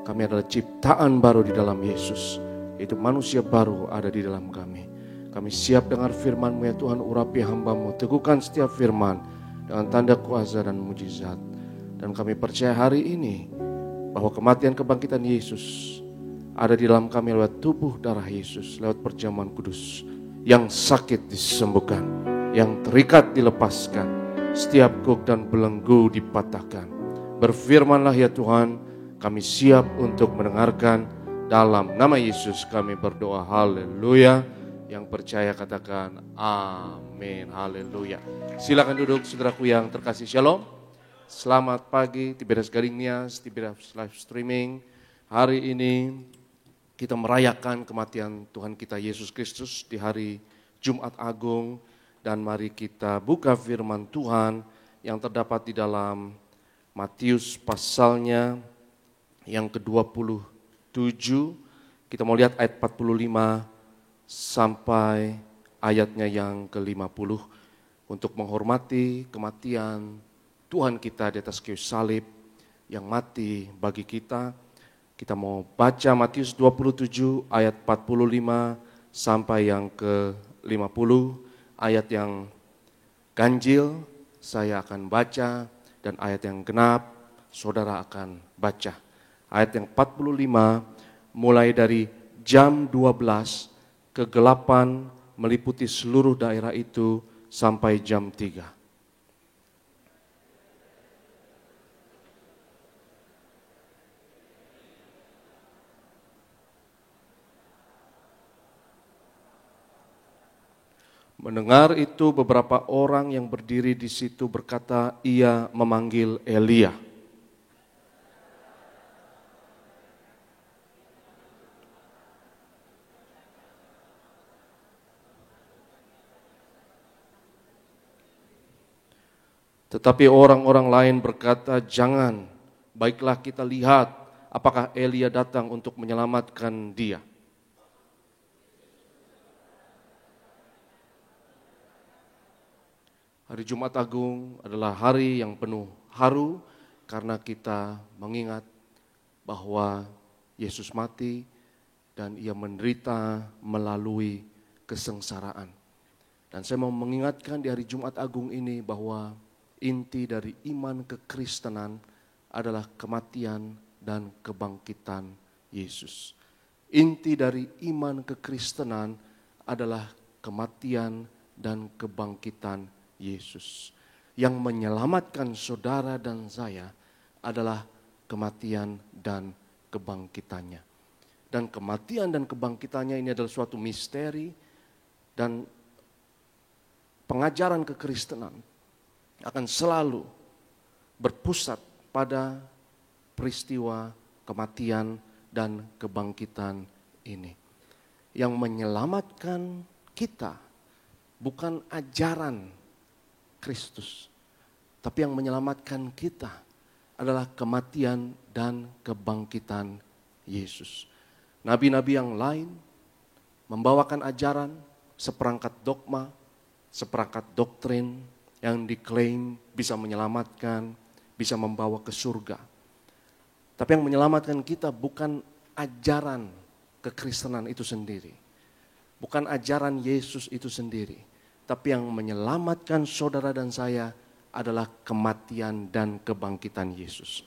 kami adalah ciptaan baru di dalam Yesus. Itu manusia baru ada di dalam kami. Kami siap dengar firman-Mu ya Tuhan, urapi hamba-Mu, teguhkan setiap firman dengan tanda kuasa dan mujizat. Dan kami percaya hari ini bahwa kematian kebangkitan Yesus ada di dalam kami lewat tubuh darah Yesus, lewat perjamuan kudus. Yang sakit disembuhkan, yang terikat dilepaskan, setiap gok dan belenggu dipatahkan. Berfirmanlah ya Tuhan, kami siap untuk mendengarkan. Dalam nama Yesus kami berdoa, haleluya. Yang percaya katakan amin, haleluya. Silakan duduk saudaraku yang terkasih, shalom. Selamat pagi, Tiberias Garingnias, Tiberias live streaming. Hari ini kita merayakan kematian Tuhan kita Yesus Kristus di hari Jumat Agung. Dan mari kita buka firman Tuhan yang terdapat di dalam Matius pasalnya yang ke-27. Kita mau lihat ayat 45 sampai ayatnya yang ke-50. Untuk menghormati kematian Tuhan kita di atas kayu salib yang mati bagi kita. Kita mau baca Matius 27 ayat 45 sampai yang ke-50. Ayat yang ganjil saya akan baca, dan ayat yang genap saudara akan baca. Ayat yang 45 mulai dari jam 12 kegelapan meliputi seluruh daerah itu sampai jam 3. Mendengar itu beberapa orang yang berdiri di situ berkata, ia memanggil Elia. Tetapi orang-orang lain berkata, jangan, baiklah kita lihat apakah Elia datang untuk menyelamatkan dia. Hari Jumat Agung adalah hari yang penuh haru karena kita mengingat bahwa Yesus mati dan ia menderita melalui kesengsaraan. Dan saya mau mengingatkan di hari Jumat Agung ini bahwa inti dari iman kekristenan adalah kematian dan kebangkitan Yesus. Inti dari iman kekristenan adalah kematian dan kebangkitan Yesus. Yang menyelamatkan saudara dan saya adalah kematian dan kebangkitannya. Dan kematian dan kebangkitannya ini adalah suatu misteri, dan pengajaran kekristenan akan selalu berpusat pada peristiwa kematian dan kebangkitan ini. Yang menyelamatkan kita bukan ajaran Kristus, tapi yang menyelamatkan kita adalah kematian dan kebangkitan Yesus. Nabi-nabi yang lain membawakan ajaran, seperangkat dogma, seperangkat doktrin yang diklaim bisa menyelamatkan, bisa membawa ke surga. Tapi yang menyelamatkan kita bukan ajaran kekristenan itu sendiri. Bukan ajaran Yesus itu sendiri. Tapi yang menyelamatkan saudara dan saya adalah kematian dan kebangkitan Yesus.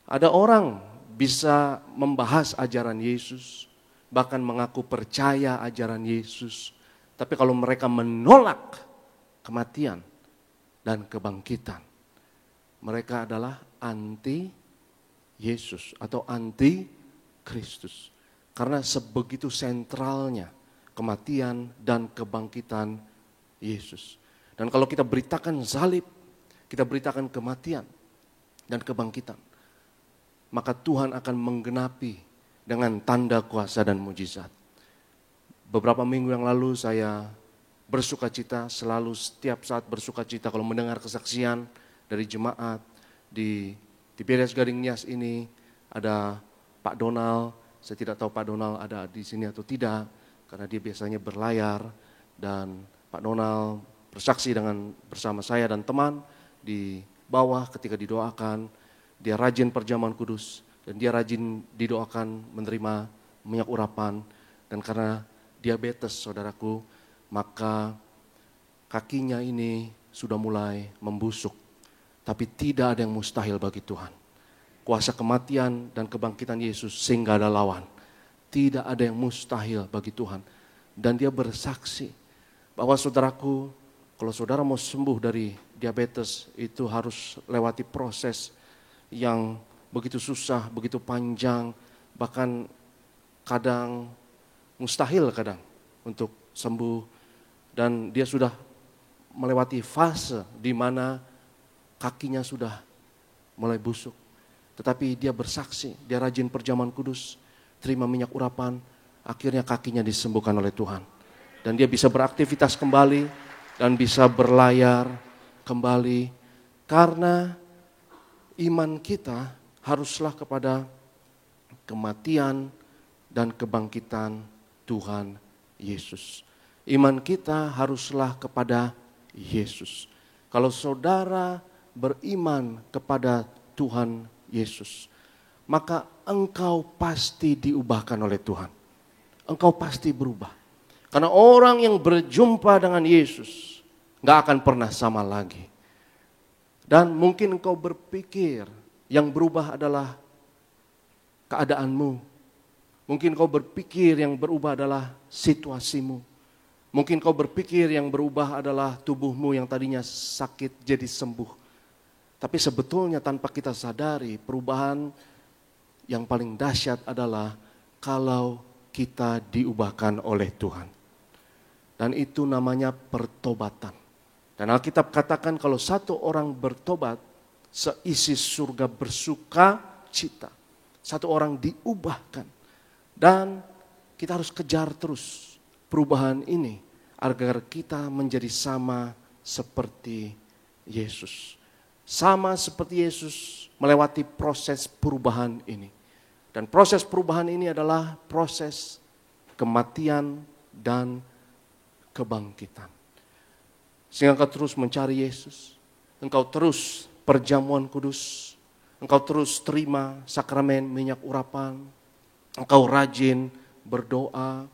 Ada orang bisa membahas ajaran Yesus, bahkan mengaku percaya ajaran Yesus. Tapi kalau mereka menolak kematian dan kebangkitan, mereka adalah anti Yesus atau anti Kristus. Karena sebegitu sentralnya kematian dan kebangkitan Yesus. Dan kalau kita beritakan salib, kita beritakan kematian dan kebangkitan, maka Tuhan akan menggenapi dengan tanda kuasa dan mujizat. Beberapa minggu yang lalu saya bersukacita, selalu setiap saat bersukacita kalau mendengar kesaksian dari jemaat di Tiberias Gading Nias ini. Ada Pak Donald, saya tidak tahu Pak Donald ada di sini atau tidak, karena dia biasanya berlayar, dan Pak Donald bersaksi bersama saya dan teman di bawah ketika didoakan. Dia rajin perjamuan kudus dan dia rajin didoakan menerima minyak urapan. Dan karena diabetes saudaraku, maka kakinya ini sudah mulai membusuk. Tapi tidak ada yang mustahil bagi Tuhan. Kuasa kematian dan kebangkitan Yesus sehingga ada lawan. Tidak ada yang mustahil bagi Tuhan. Dan dia bersaksi bahwa saudaraku, kalau saudara mau sembuh dari diabetes, itu harus lewati proses yang begitu susah, begitu panjang, bahkan kadang mustahil untuk sembuh. Dan dia sudah melewati fase di mana kakinya sudah mulai busuk. Tetapi dia bersaksi, dia rajin perjamuan kudus, terima minyak urapan, akhirnya kakinya disembuhkan oleh Tuhan. Dan dia bisa beraktivitas kembali dan bisa berlayar kembali. Karena iman kita haruslah kepada kematian dan kebangkitan Tuhan Yesus. Iman kita haruslah kepada Yesus. Kalau saudara beriman kepada Tuhan Yesus, maka engkau pasti diubahkan oleh Tuhan. Engkau pasti berubah. Karena orang yang berjumpa dengan Yesus gak akan pernah sama lagi. Dan mungkin engkau berpikir yang berubah adalah keadaanmu. Mungkin kau berpikir yang berubah adalah situasimu. Mungkin kau berpikir yang berubah adalah tubuhmu yang tadinya sakit jadi sembuh. Tapi sebetulnya tanpa kita sadari, perubahan yang paling dahsyat adalah kalau kita diubahkan oleh Tuhan. Dan itu namanya pertobatan. Dan Alkitab katakan kalau satu orang bertobat, seisi surga bersuka cita. Satu orang diubahkan. Dan kita harus kejar terus perubahan ini agar kita menjadi sama seperti Yesus. Sama seperti Yesus melewati proses perubahan ini. Dan proses perubahan ini adalah proses kematian dan kebangkitan. Sehingga engkau terus mencari Yesus. Engkau terus perjamuan kudus. Engkau terus terima sakramen minyak urapan. Engkau rajin berdoa.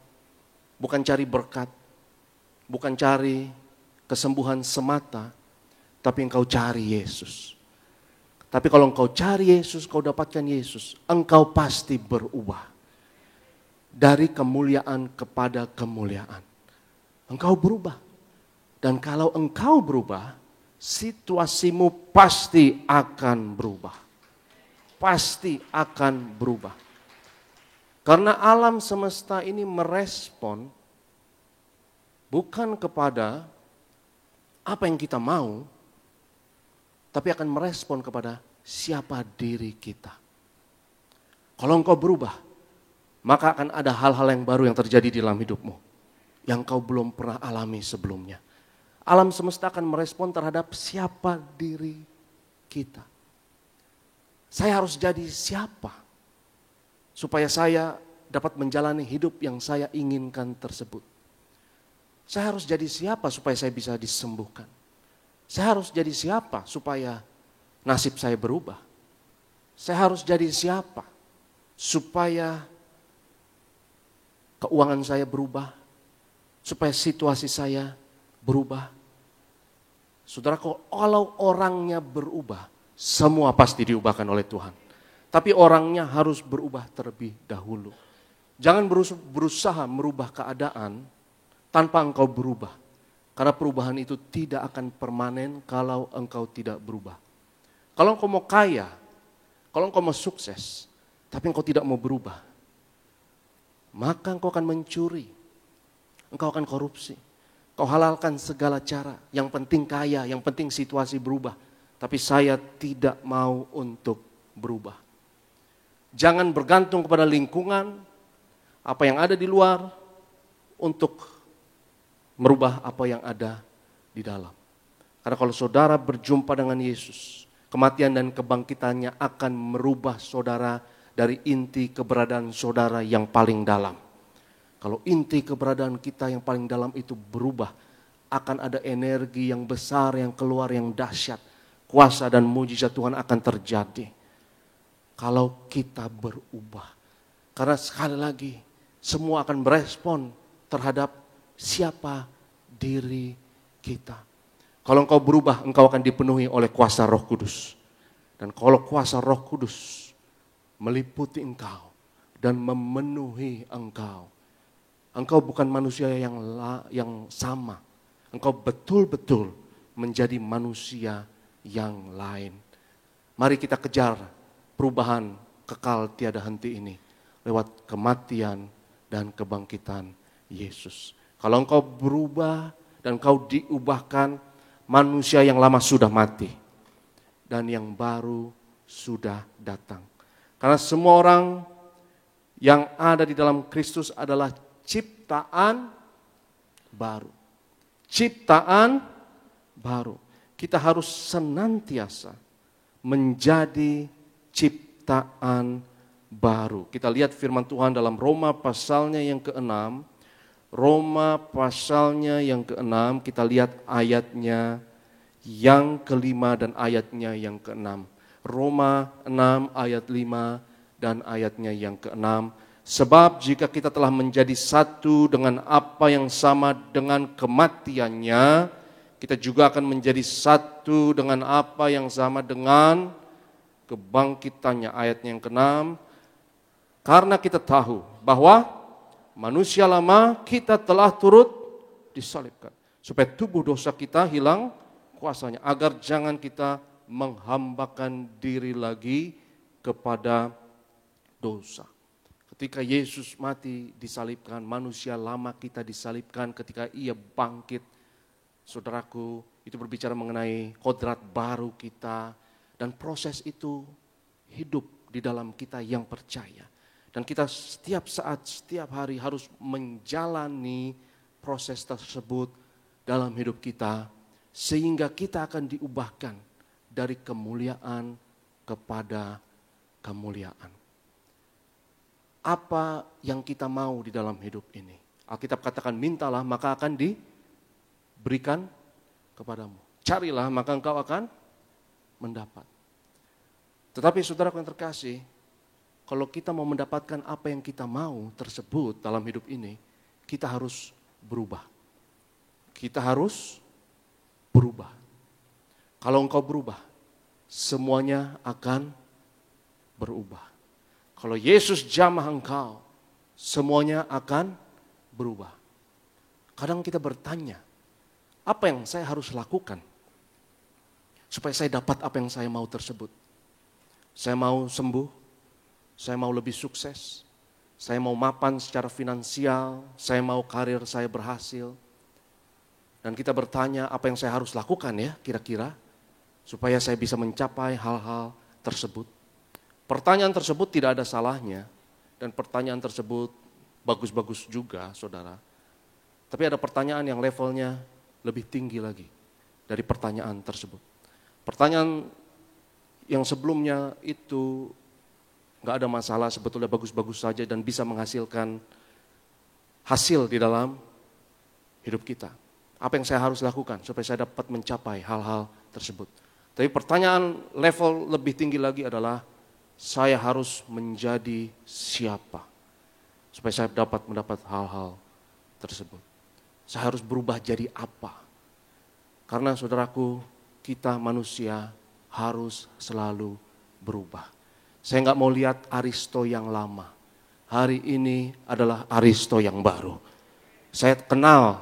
Bukan cari berkat. Bukan cari kesembuhan semata. Tapi engkau cari Yesus. Tapi kalau engkau cari Yesus, kau dapatkan Yesus, engkau pasti berubah. Dari kemuliaan kepada kemuliaan. Engkau berubah. Dan kalau engkau berubah, situasimu pasti akan berubah. Pasti akan berubah. Karena alam semesta ini merespon bukan kepada apa yang kita mau, tapi akan merespon kepada siapa diri kita. Kalau engkau berubah, maka akan ada hal-hal yang baru yang terjadi di dalam hidupmu, yang kau belum pernah alami sebelumnya. Alam semesta akan merespon terhadap siapa diri kita. Saya harus jadi siapa? Supaya saya dapat menjalani hidup yang saya inginkan tersebut. Saya harus jadi siapa supaya saya bisa disembuhkan? Saya harus jadi siapa supaya nasib saya berubah? Saya harus jadi siapa supaya keuangan saya berubah? Supaya situasi saya berubah? Saudara, kalau orangnya berubah, semua pasti diubahkan oleh Tuhan. Tapi orangnya harus berubah terlebih dahulu. Jangan berusaha merubah keadaan tanpa engkau berubah. Karena perubahan itu tidak akan permanen kalau engkau tidak berubah. Kalau engkau mau kaya, kalau engkau mau sukses, tapi engkau tidak mau berubah, maka engkau akan mencuri, engkau akan korupsi, kau halalkan segala cara, yang penting kaya, yang penting situasi berubah. Tapi saya tidak mau untuk berubah. Jangan bergantung kepada lingkungan, apa yang ada di luar, untuk merubah apa yang ada di dalam. Karena kalau saudara berjumpa dengan Yesus, kematian dan kebangkitannya akan merubah saudara dari inti keberadaan saudara yang paling dalam. Kalau inti keberadaan kita yang paling dalam itu berubah, akan ada energi yang besar yang keluar yang dahsyat. Kuasa dan mujizat Tuhan akan terjadi. Kalau kita berubah. Karena sekali lagi, semua akan merespon terhadap siapa diri kita. Kalau engkau berubah, engkau akan dipenuhi oleh kuasa Roh Kudus. Dan kalau kuasa Roh Kudus meliputi engkau dan memenuhi engkau, engkau bukan manusia yang sama. Engkau betul-betul menjadi manusia yang lain. Mari kita kejar perubahan kekal tiada henti ini lewat kematian dan kebangkitan Yesus. Kalau engkau berubah dan engkau diubahkan, manusia yang lama sudah mati dan yang baru sudah datang. Karena semua orang yang ada di dalam Kristus adalah ciptaan baru. Ciptaan baru. Kita harus senantiasa menjadi ciptaan baru. Kita lihat firman Tuhan dalam Roma pasalnya yang ke-6. Roma pasalnya yang ke-6, kita lihat ayatnya yang ke-5 dan ayatnya yang ke-6. Roma 6 ayat 5 dan ayatnya yang ke-6. Sebab jika kita telah menjadi satu dengan apa yang sama dengan kematiannya, kita juga akan menjadi satu dengan apa yang sama dengan kebangkitannya. Ayatnya yang ke-6. Karena kita tahu bahwa manusia lama kita telah turut disalibkan, supaya tubuh dosa kita hilang kuasanya, agar jangan kita menghambakan diri lagi kepada dosa. Ketika Yesus mati disalibkan, manusia lama kita disalibkan. Ketika ia bangkit, saudaraku, itu berbicara mengenai kodrat baru kita. Dan proses itu hidup di dalam kita yang percaya. Dan kita setiap saat, setiap hari harus menjalani proses tersebut dalam hidup kita. Sehingga kita akan diubahkan dari kemuliaan kepada kemuliaan. Apa yang kita mau di dalam hidup ini? Alkitab katakan, mintalah maka akan diberikan kepadamu. Carilah maka engkau akan mendapat. Tetapi saudaraku yang terkasih, kalau kita mau mendapatkan apa yang kita mau tersebut dalam hidup ini, kita harus berubah. Kita harus berubah. Kalau engkau berubah, semuanya akan berubah. Kalau Yesus jamah engkau, semuanya akan berubah. Kadang kita bertanya, apa yang saya harus lakukan supaya saya dapat apa yang saya mau tersebut? Saya mau sembuh, saya mau lebih sukses, saya mau mapan secara finansial, saya mau karir saya berhasil. Dan kita bertanya apa yang saya harus lakukan ya kira-kira supaya saya bisa mencapai hal-hal tersebut. Pertanyaan tersebut tidak ada salahnya dan pertanyaan tersebut bagus-bagus juga saudara. Tapi ada pertanyaan yang levelnya lebih tinggi lagi dari pertanyaan tersebut. Pertanyaan yang sebelumnya itu gak ada masalah, sebetulnya bagus-bagus saja dan bisa menghasilkan hasil di dalam hidup kita. Apa yang saya harus lakukan supaya saya dapat mencapai hal-hal tersebut. Tapi pertanyaan level lebih tinggi lagi adalah, saya harus menjadi siapa supaya saya dapat mendapat hal-hal tersebut. Saya harus berubah jadi apa? Karena saudaraku, kita manusia harus selalu berubah. Saya nggak mau lihat Aristo yang lama. Hari ini adalah Aristo yang baru. Saya kenal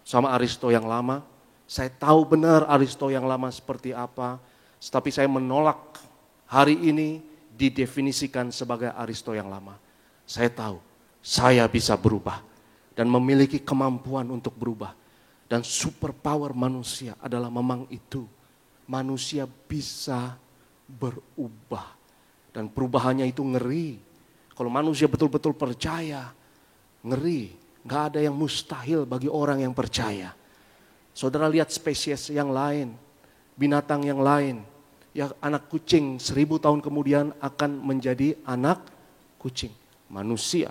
sama Aristo yang lama. Saya tahu benar Aristo yang lama seperti apa. Tapi saya menolak hari ini didefinisikan sebagai Aristo yang lama. Saya tahu saya bisa berubah dan memiliki kemampuan untuk berubah. Dan superpower manusia adalah memang itu. Manusia bisa berubah. Dan perubahannya itu ngeri. Kalau manusia betul-betul percaya, ngeri. Gak ada yang mustahil bagi orang yang percaya. Saudara lihat spesies yang lain, binatang yang lain. Ya, anak kucing 1000 tahun kemudian akan menjadi anak kucing. Manusia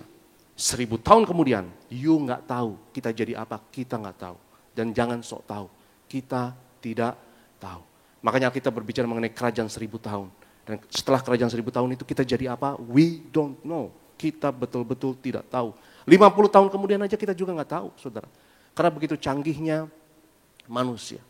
1000 tahun kemudian, you gak tahu kita jadi apa, kita gak tahu. Dan jangan sok tahu, kita tidak tahu. Makanya kita berbicara mengenai kerajaan 1000 tahun. Dan setelah kerajaan 1000 tahun itu kita jadi apa? We don't know. Kita betul-betul tidak tahu. 50 tahun kemudian aja kita juga gak tahu, saudara. Karena begitu canggihnya manusia.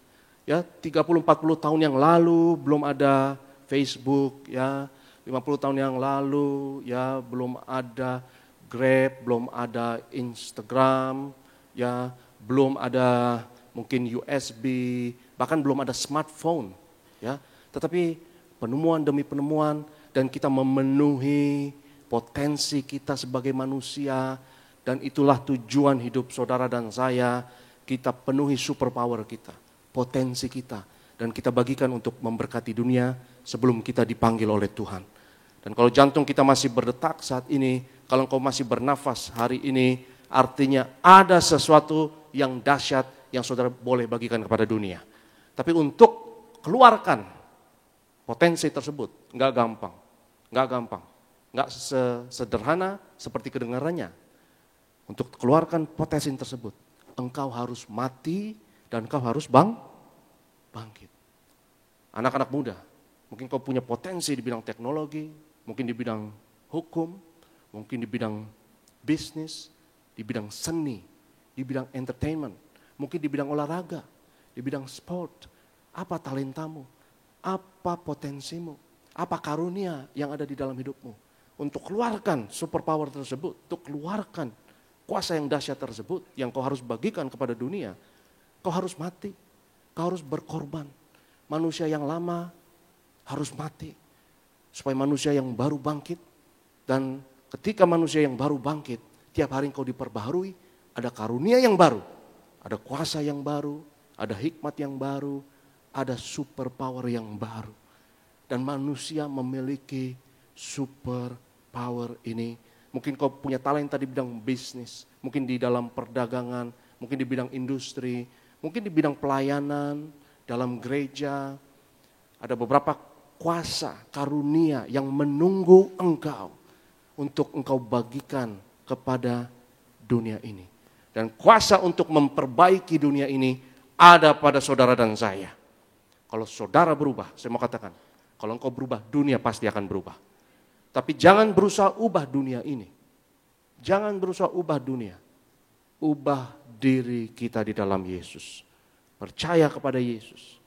Ya, 30-40 tahun yang lalu belum ada Facebook, ya. 50 tahun yang lalu ya belum ada Grab, belum ada Instagram, ya, belum ada mungkin USB, bahkan belum ada smartphone, ya. Tetapi penemuan demi penemuan dan kita memenuhi potensi kita sebagai manusia, dan itulah tujuan hidup saudara dan saya. Kita penuhi superpower kita, potensi kita, dan kita bagikan untuk memberkati dunia sebelum kita dipanggil oleh Tuhan. Dan kalau jantung kita masih berdetak saat ini, kalau engkau masih bernafas hari ini, artinya ada sesuatu yang dahsyat yang saudara boleh bagikan kepada dunia. Tapi untuk keluarkan potensi tersebut, nggak gampang, nggak sederhana seperti kedengarannya. Untuk keluarkan potensi tersebut, engkau harus mati dan engkau harus bangkit. Anak-anak muda, mungkin kau punya potensi di bidang teknologi, mungkin di bidang hukum, mungkin di bidang bisnis, di bidang seni, di bidang entertainment, mungkin di bidang olahraga, di bidang sport. Apa talentamu? Apa potensimu? Apa karunia yang ada di dalam hidupmu? Untuk keluarkan superpower tersebut, untuk keluarkan kuasa yang dahsyat tersebut yang kau harus bagikan kepada dunia, kau harus mati, kau harus berkorban. Manusia yang lama harus mati supaya manusia yang baru bangkit. Dan ketika manusia yang baru bangkit, tiap hari kau diperbaharui, ada karunia yang baru, ada kuasa yang baru, ada hikmat yang baru, ada superpower yang baru. Dan manusia memiliki superpower ini. Mungkin kau punya talenta di bidang bisnis, mungkin di dalam perdagangan, mungkin di bidang industri, mungkin di bidang pelayanan, dalam gereja. Ada beberapa kuasa, karunia yang menunggu engkau untuk engkau bagikan kepada dunia ini. Dan kuasa untuk memperbaiki dunia ini ada pada saudara dan saya. Kalau saudara berubah, saya mau katakan, kalau engkau berubah, dunia pasti akan berubah. Tapi jangan berusaha ubah dunia ini. Jangan berusaha ubah dunia. Ubah diri kita di dalam Yesus. Percaya kepada Yesus.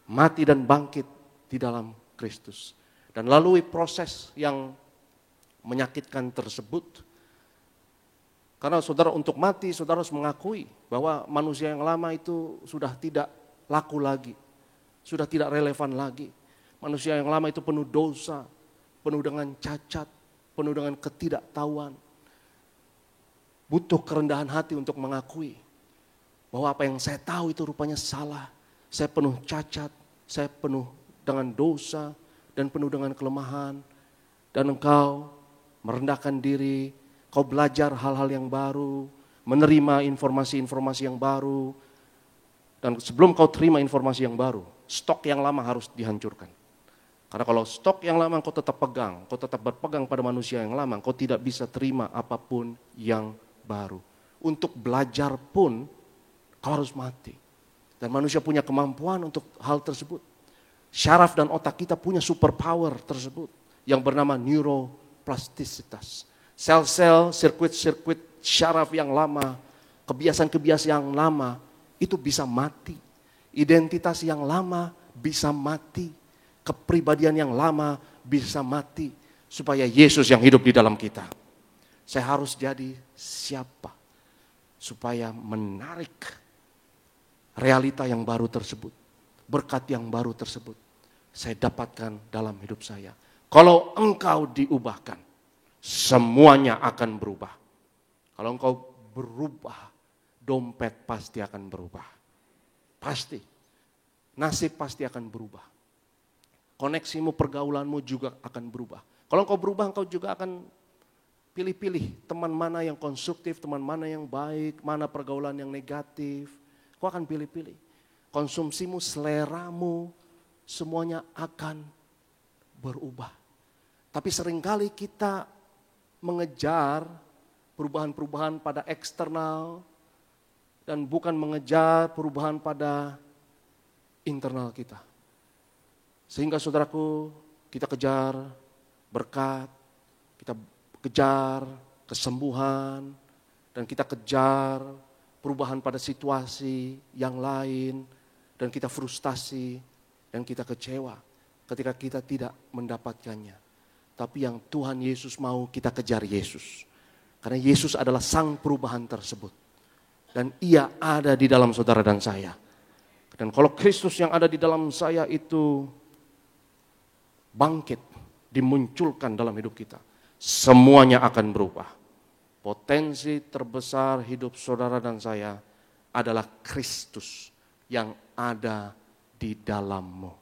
Mati dan bangkit di dalam Kristus. Dan lalui proses yang menyakitkan tersebut. Karena saudara untuk mati, saudara harus mengakui bahwa manusia yang lama itu sudah tidak laku lagi. Sudah tidak relevan lagi. Manusia yang lama itu penuh dosa, penuh dengan cacat, penuh dengan ketidaktahuan. Butuh kerendahan hati untuk mengakui bahwa apa yang saya tahu itu rupanya salah. Saya penuh cacat, saya penuh dengan dosa dan penuh dengan kelemahan. Dan engkau merendahkan diri, kau belajar hal-hal yang baru, menerima informasi-informasi yang baru. Dan sebelum kau terima informasi yang baru, stok yang lama harus dihancurkan. Karena kalau stok yang lama kau tetap pegang, kau tetap berpegang pada manusia yang lama, kau tidak bisa terima apapun yang baru. Untuk belajar pun Kau harus mati. Dan manusia punya kemampuan untuk hal tersebut. Syaraf dan otak kita punya superpower tersebut yang bernama neuroplastisitas. Sel-sel, sirkuit-sirkuit syaraf yang lama, kebiasaan-kebiasaan yang lama itu bisa mati. Identitas yang lama bisa mati. Kepribadian yang lama bisa mati. Supaya Yesus yang hidup di dalam kita. Saya harus jadi siapa? Supaya menarik realita yang baru tersebut. Berkat yang baru tersebut. Saya dapatkan dalam hidup saya. Kalau engkau diubahkan, semuanya akan berubah. Kalau engkau berubah, dompet pasti akan berubah. Pasti. Nasib pasti akan berubah. Koneksimu, pergaulanmu juga akan berubah. Kalau engkau berubah, engkau juga akan pilih-pilih teman mana yang konstruktif, teman mana yang baik, mana pergaulan yang negatif. Kau akan pilih-pilih. Konsumsimu, seleramu, semuanya akan berubah. Tapi seringkali kita mengejar perubahan-perubahan pada eksternal dan bukan mengejar perubahan pada internal kita. Sehingga saudaraku, kita kejar berkat, kita kejar kesembuhan, dan kita kejar perubahan pada situasi yang lain, dan kita frustasi, dan kita kecewa ketika kita tidak mendapatkannya. Tapi yang Tuhan Yesus mau, kita kejar Yesus. Karena Yesus adalah sang perubahan tersebut. Dan ia ada di dalam saudara dan saya. Dan kalau Kristus yang ada di dalam saya itu bangkit, dimunculkan dalam hidup kita, semuanya akan berubah. Potensi terbesar hidup saudara dan saya adalah Kristus yang ada di dalammu.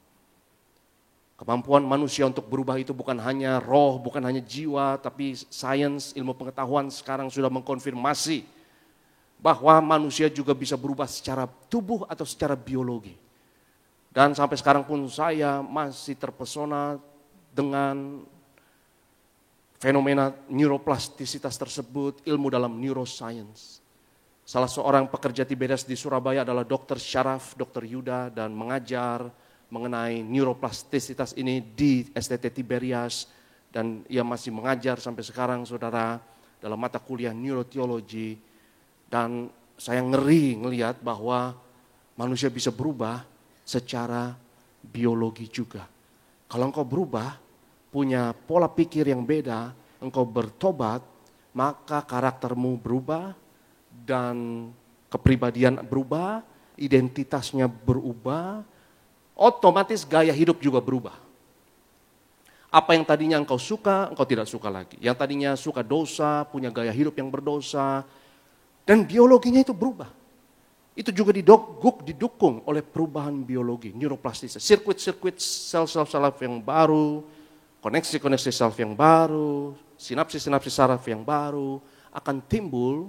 Kemampuan manusia untuk berubah itu bukan hanya roh, bukan hanya jiwa, tapi sains, ilmu pengetahuan sekarang sudah mengkonfirmasi bahwa manusia juga bisa berubah secara tubuh atau secara biologi. Dan sampai sekarang pun saya masih terpesona dengan fenomena neuroplastisitas tersebut, ilmu dalam neuroscience. Salah seorang pekerja Tiberias di Surabaya adalah Dr. Syaraf, Dr. Yuda, dan mengajar mengenai neuroplastisitas ini di STT Tiberias. Dan ia masih mengajar sampai sekarang, saudara, dalam mata kuliah neuroteologi. Dan saya ngeri ngelihat bahwa manusia bisa berubah secara biologi juga. Kalau engkau berubah, punya pola pikir yang beda, engkau bertobat, maka karaktermu berubah, dan kepribadian berubah, identitasnya berubah, otomatis gaya hidup juga berubah. Apa yang tadinya engkau suka, engkau tidak suka lagi. Yang tadinya suka dosa, punya gaya hidup yang berdosa, dan biologinya itu berubah. Itu juga didukung oleh perubahan biologi, neuroplastisnya. Sirkuit-sirkuit sel-sel saraf yang baru, koneksi-koneksi saraf yang baru, sinapsis-sinapsis saraf yang baru akan timbul,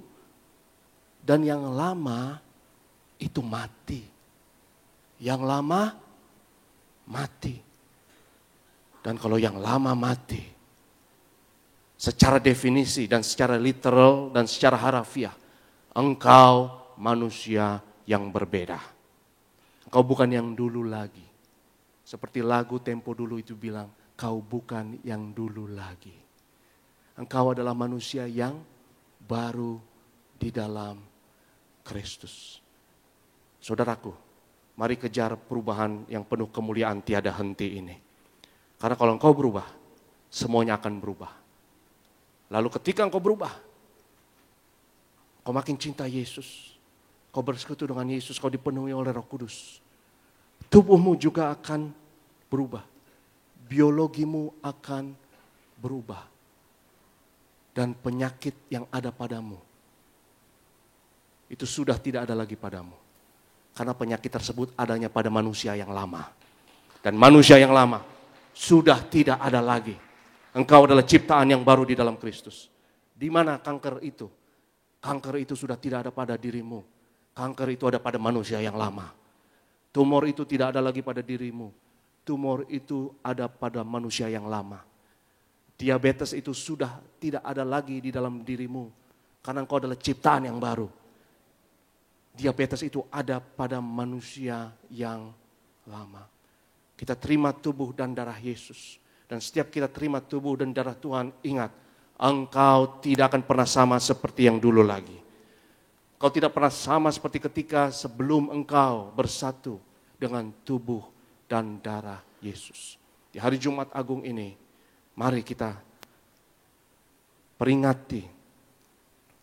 dan yang lama itu mati. Yang lama mati. Dan kalau yang lama mati, secara definisi dan secara literal dan secara harafiah, engkau manusia yang berbeda. Engkau bukan yang dulu lagi. Seperti lagu Tempo dulu itu bilang, kau bukan yang dulu lagi. Engkau adalah manusia yang baru di dalam Kristus. Saudaraku, mari kejar perubahan yang penuh kemuliaan tiada henti ini. Karena kalau engkau berubah, semuanya akan berubah. Lalu ketika engkau berubah, kau makin cinta Yesus, kau bersekutu dengan Yesus, kau dipenuhi oleh Roh Kudus. Tubuhmu juga akan berubah. Biologimu akan berubah. Dan penyakit yang ada padamu, itu sudah tidak ada lagi padamu. Karena penyakit tersebut adanya pada manusia yang lama. Dan manusia yang lama sudah tidak ada lagi. Engkau adalah ciptaan yang baru di dalam Kristus. Di mana kanker itu? Kanker itu sudah tidak ada pada dirimu. Kanker itu ada pada manusia yang lama. Tumor itu tidak ada lagi pada dirimu. Tumor itu ada pada manusia yang lama. Diabetes itu sudah tidak ada lagi di dalam dirimu. Karena engkau adalah ciptaan yang baru. diabetes itu ada pada manusia yang lama. Kita terima tubuh dan darah Yesus. Dan setiap kita terima tubuh dan darah Tuhan, ingat, engkau tidak akan pernah sama seperti yang dulu lagi. Kau tidak pernah sama seperti ketika sebelum engkau bersatu dengan tubuh dan darah Yesus. Di hari Jumat Agung ini, mari kita peringati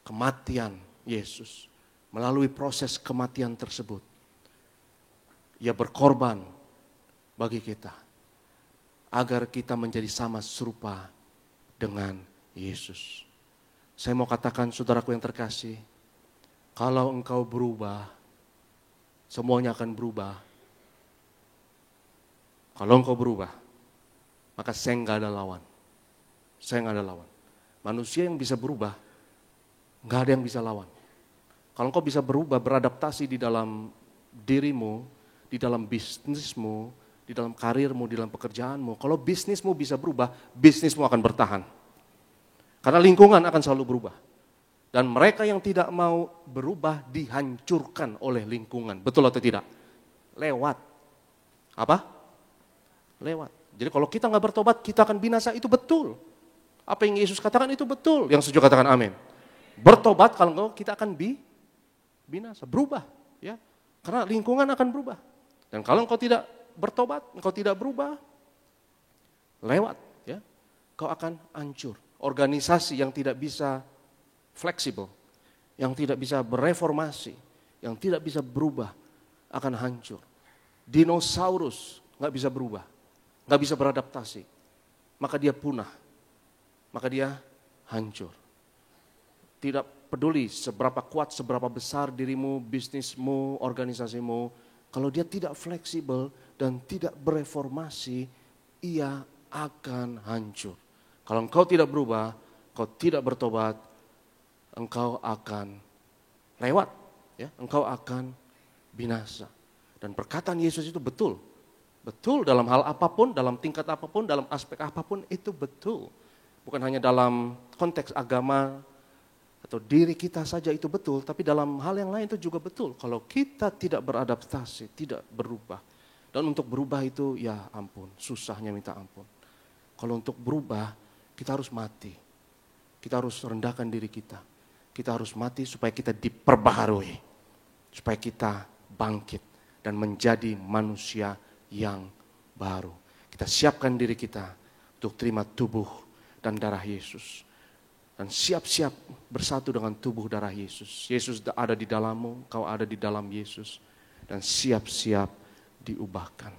kematian Yesus. Melalui proses kematian tersebut, Ia berkorban bagi kita, agar kita menjadi sama serupa dengan Yesus. Saya mau katakan saudaraku yang terkasih, kalau engkau berubah, semuanya akan berubah. Kalau engkau berubah, maka saya nggak ada lawan. Saya nggak ada lawan. Manusia yang bisa berubah, nggak ada yang bisa lawan. Kalau engkau bisa berubah, beradaptasi di dalam dirimu, di dalam bisnismu, di dalam karirmu, di dalam pekerjaanmu. Kalau bisnismu bisa berubah, bisnismu akan bertahan. Karena lingkungan akan selalu berubah. Dan mereka yang tidak mau berubah dihancurkan oleh lingkungan. Betul atau tidak? Lewat. Apa? Lewat. Jadi kalau kita nggak bertobat, kita akan binasa, itu betul. Apa yang Yesus katakan itu betul. Yang setuju katakan amin. Bertobat kalau kita akan binasa, berubah. Ya. Karena lingkungan akan berubah. Dan kalau engkau tidak bertobat, engkau tidak berubah, lewat. Ya. Kau akan hancur. Organisasi yang tidak bisa fleksibel, yang tidak bisa bereformasi, yang tidak bisa berubah, akan hancur. Dinosaurus nggak bisa berubah, nggak bisa beradaptasi, maka dia punah, maka dia hancur. Tidak peduli seberapa kuat, seberapa besar dirimu, bisnismu, organisasimu, kalau dia tidak fleksibel dan tidak bereformasi, ia akan hancur. Kalau engkau tidak berubah, engkau tidak bertobat, engkau akan lewat, ya, engkau akan binasa. Dan perkataan Yesus itu betul. Betul dalam hal apapun, dalam tingkat apapun, dalam aspek apapun, itu betul. Bukan hanya dalam konteks agama atau diri kita saja itu betul, tapi dalam hal yang lain itu juga betul. Kalau kita tidak beradaptasi, tidak berubah. Dan untuk berubah itu, ya ampun, susahnya minta ampun. Kalau untuk berubah, kita harus mati. Kita harus rendahkan diri kita. Kita harus mati supaya kita diperbaharui. Supaya kita bangkit dan menjadi manusia yang baru. Kita siapkan diri kita untuk terima tubuh dan darah Yesus. Dan siap-siap bersatu dengan tubuh darah Yesus. Yesus ada di dalammu, kau ada di dalam Yesus. Dan siap-siap diubahkan.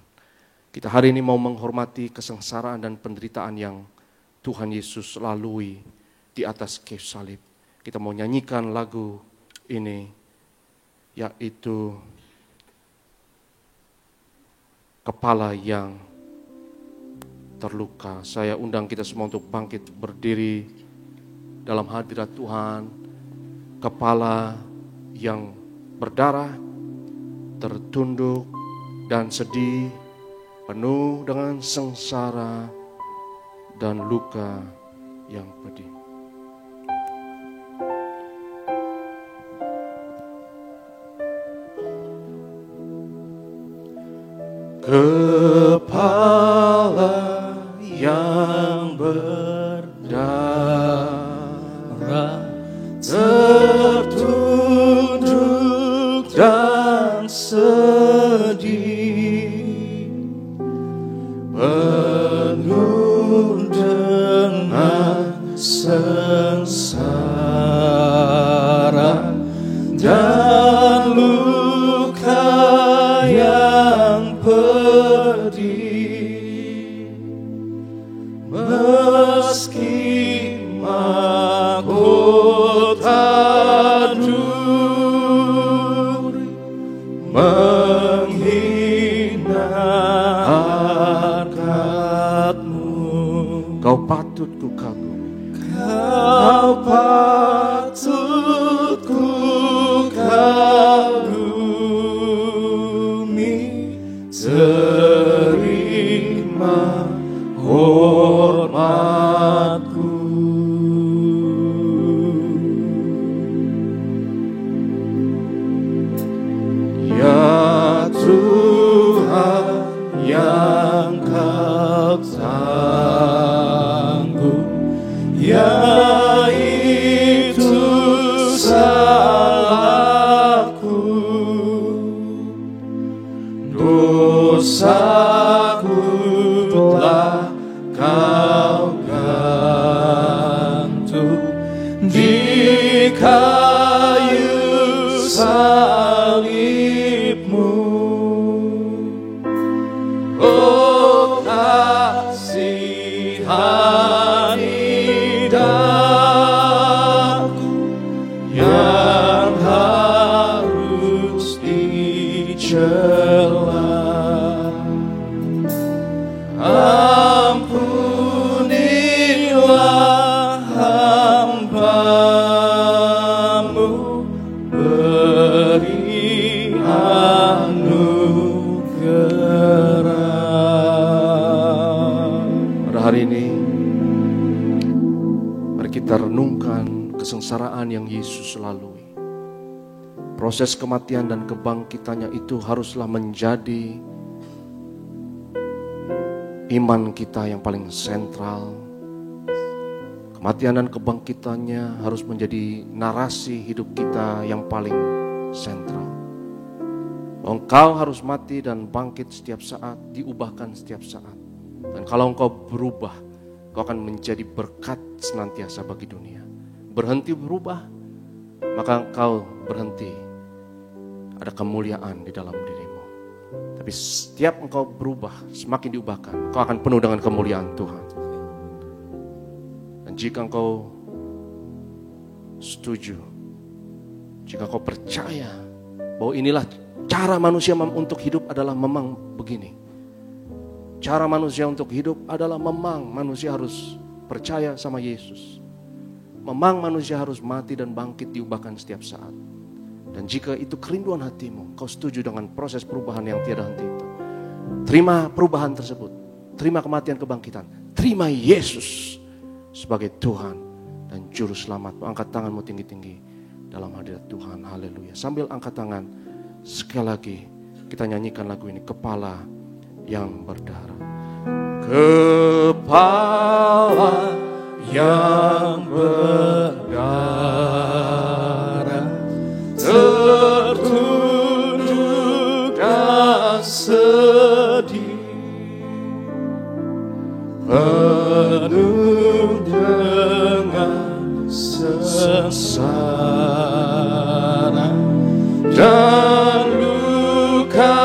Kita hari ini mau menghormati kesengsaraan dan penderitaan yang Tuhan Yesus lalui di atas kayu salib. Kita mau nyanyikan lagu ini, yaitu Kepala yang Terluka. Saya undang kita semua untuk bangkit berdiri dalam hadirat Tuhan. Kepala yang berdarah, tertunduk dan sedih, penuh dengan sengsara dan luka yang pedih. Kepala yang berdarah, tertunduk dan sedih, penuh dengan sengsara dan luka yang pedih, meski mahkota duri menghina harkatmu, kau patut ku kagumi, kau patut ku kagumi, terima hormatku. yang kau tanggung, yaitu salahku, dosaku telah kau gantung di kayu salibmu. Oh kasihani daku yang harus dicela, ampunilah hamba-Mu, beri anugerah. Pada hari ini, mari kita renungkan kesengsaraan yang Yesus lalui. Proses kematian dan kebangkitannya itu haruslah menjadi iman kita yang paling sentral. Kematian dan kebangkitannya harus menjadi narasi hidup kita yang paling sentral. Engkau harus mati dan bangkit setiap saat, diubahkan setiap saat. Dan kalau engkau berubah, engkau akan menjadi berkat senantiasa bagi dunia. Berhenti berubah, maka engkau berhenti. Ada kemuliaan di dalam dirimu. Tapi setiap engkau berubah, semakin diubahkan, engkau akan penuh dengan kemuliaan Tuhan. Dan jika engkau setuju, jika engkau percaya bahwa inilah cara manusia untuk hidup adalah memang begini. Cara manusia untuk hidup adalah memang manusia harus percaya sama Yesus. Memang manusia harus mati dan bangkit diubahkan setiap saat. Dan jika itu kerinduan hatimu, kau setuju dengan proses perubahan yang tiada henti itu. Terima perubahan tersebut. Terima kematian kebangkitan. Terima Yesus sebagai Tuhan dan Juru Selamat. Angkat tanganmu tinggi-tinggi dalam hadirat Tuhan. Haleluya. Sambil angkat tangan, sekali lagi kita nyanyikan lagu ini. Kepala yang berdarah. Kepala yang berdarah, tertunduk dan sedih, penuh dengan sengsara dan luka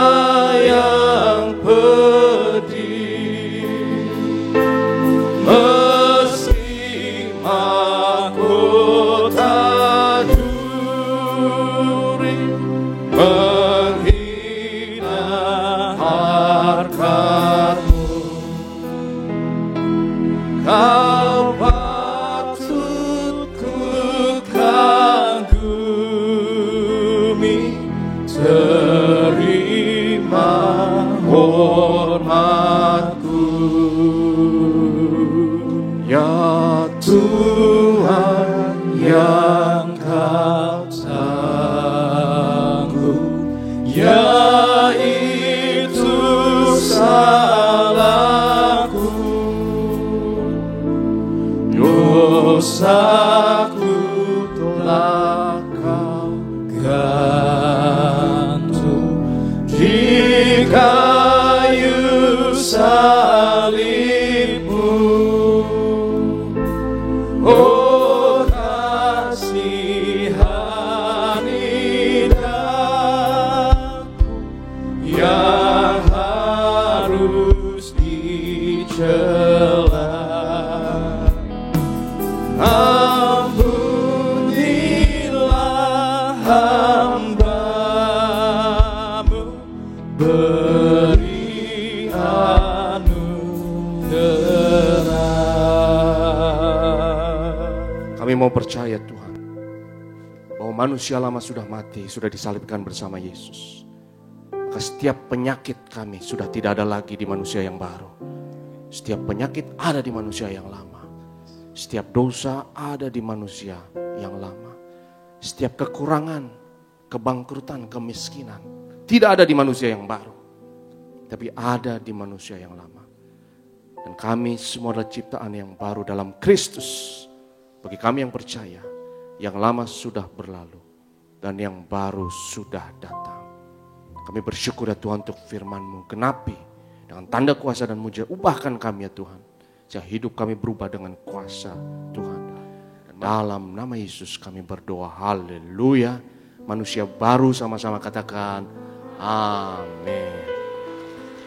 yang pedih. Meski mahkota duri menghina harkat-Mu, Kau patut ku kagumi. Terima hormatku, ya Tuhan yang Kau tanggung, yaitu salahku, dosaku telah Kau gantung di kayu salibmu. Oh kasihani daku yang harus dicela, ampunilah hamba-Mu, beri anugerah. Kami mau percaya Tuhan, bahwa manusia lama sudah mati, sudah disalibkan bersama Yesus. Maka setiap penyakit kami sudah tidak ada lagi di manusia yang baru. Setiap penyakit ada di manusia yang lama. Setiap dosa ada di manusia yang lama. Setiap kekurangan, kebangkrutan, kemiskinan tidak ada di manusia yang baru. tapi ada di manusia yang lama. Dan kami semua adalah ciptaan yang baru dalam Kristus. Bagi kami yang percaya, yang lama sudah berlalu dan yang baru sudah datang. Kami bersyukur ya Tuhan untuk firman-Mu. Genapi dengan tanda kuasa dan mujizat. Ubahkan kami ya Tuhan. Sehingga hidup kami berubah dengan kuasa Tuhan. Dan dalam nama Yesus kami berdoa. Haleluya. Manusia baru sama-sama katakan amin.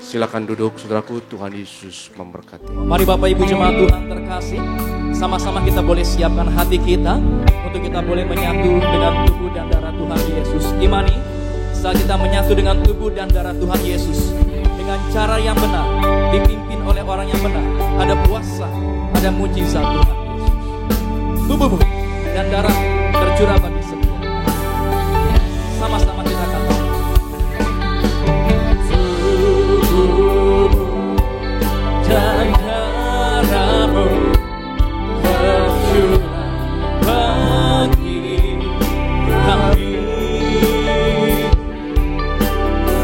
Silakan duduk saudaraku, Tuhan Yesus memberkati. Mari Bapak Ibu jemaat Tuhan terkasih, sama-sama kita boleh siapkan hati kita untuk kita boleh menyatu dengan tubuh dan darah Tuhan Yesus. Imani, saat kita menyatu dengan tubuh dan darah Tuhan Yesus dengan cara yang benar, dipimpin oleh orang yang benar, ada kuasa, ada mujizat Tuhan Yesus. Tubuhmu dan darah tercurah bagi setiap. Sama-sama kita katakan. Dan darahmu tercurah bagi kami,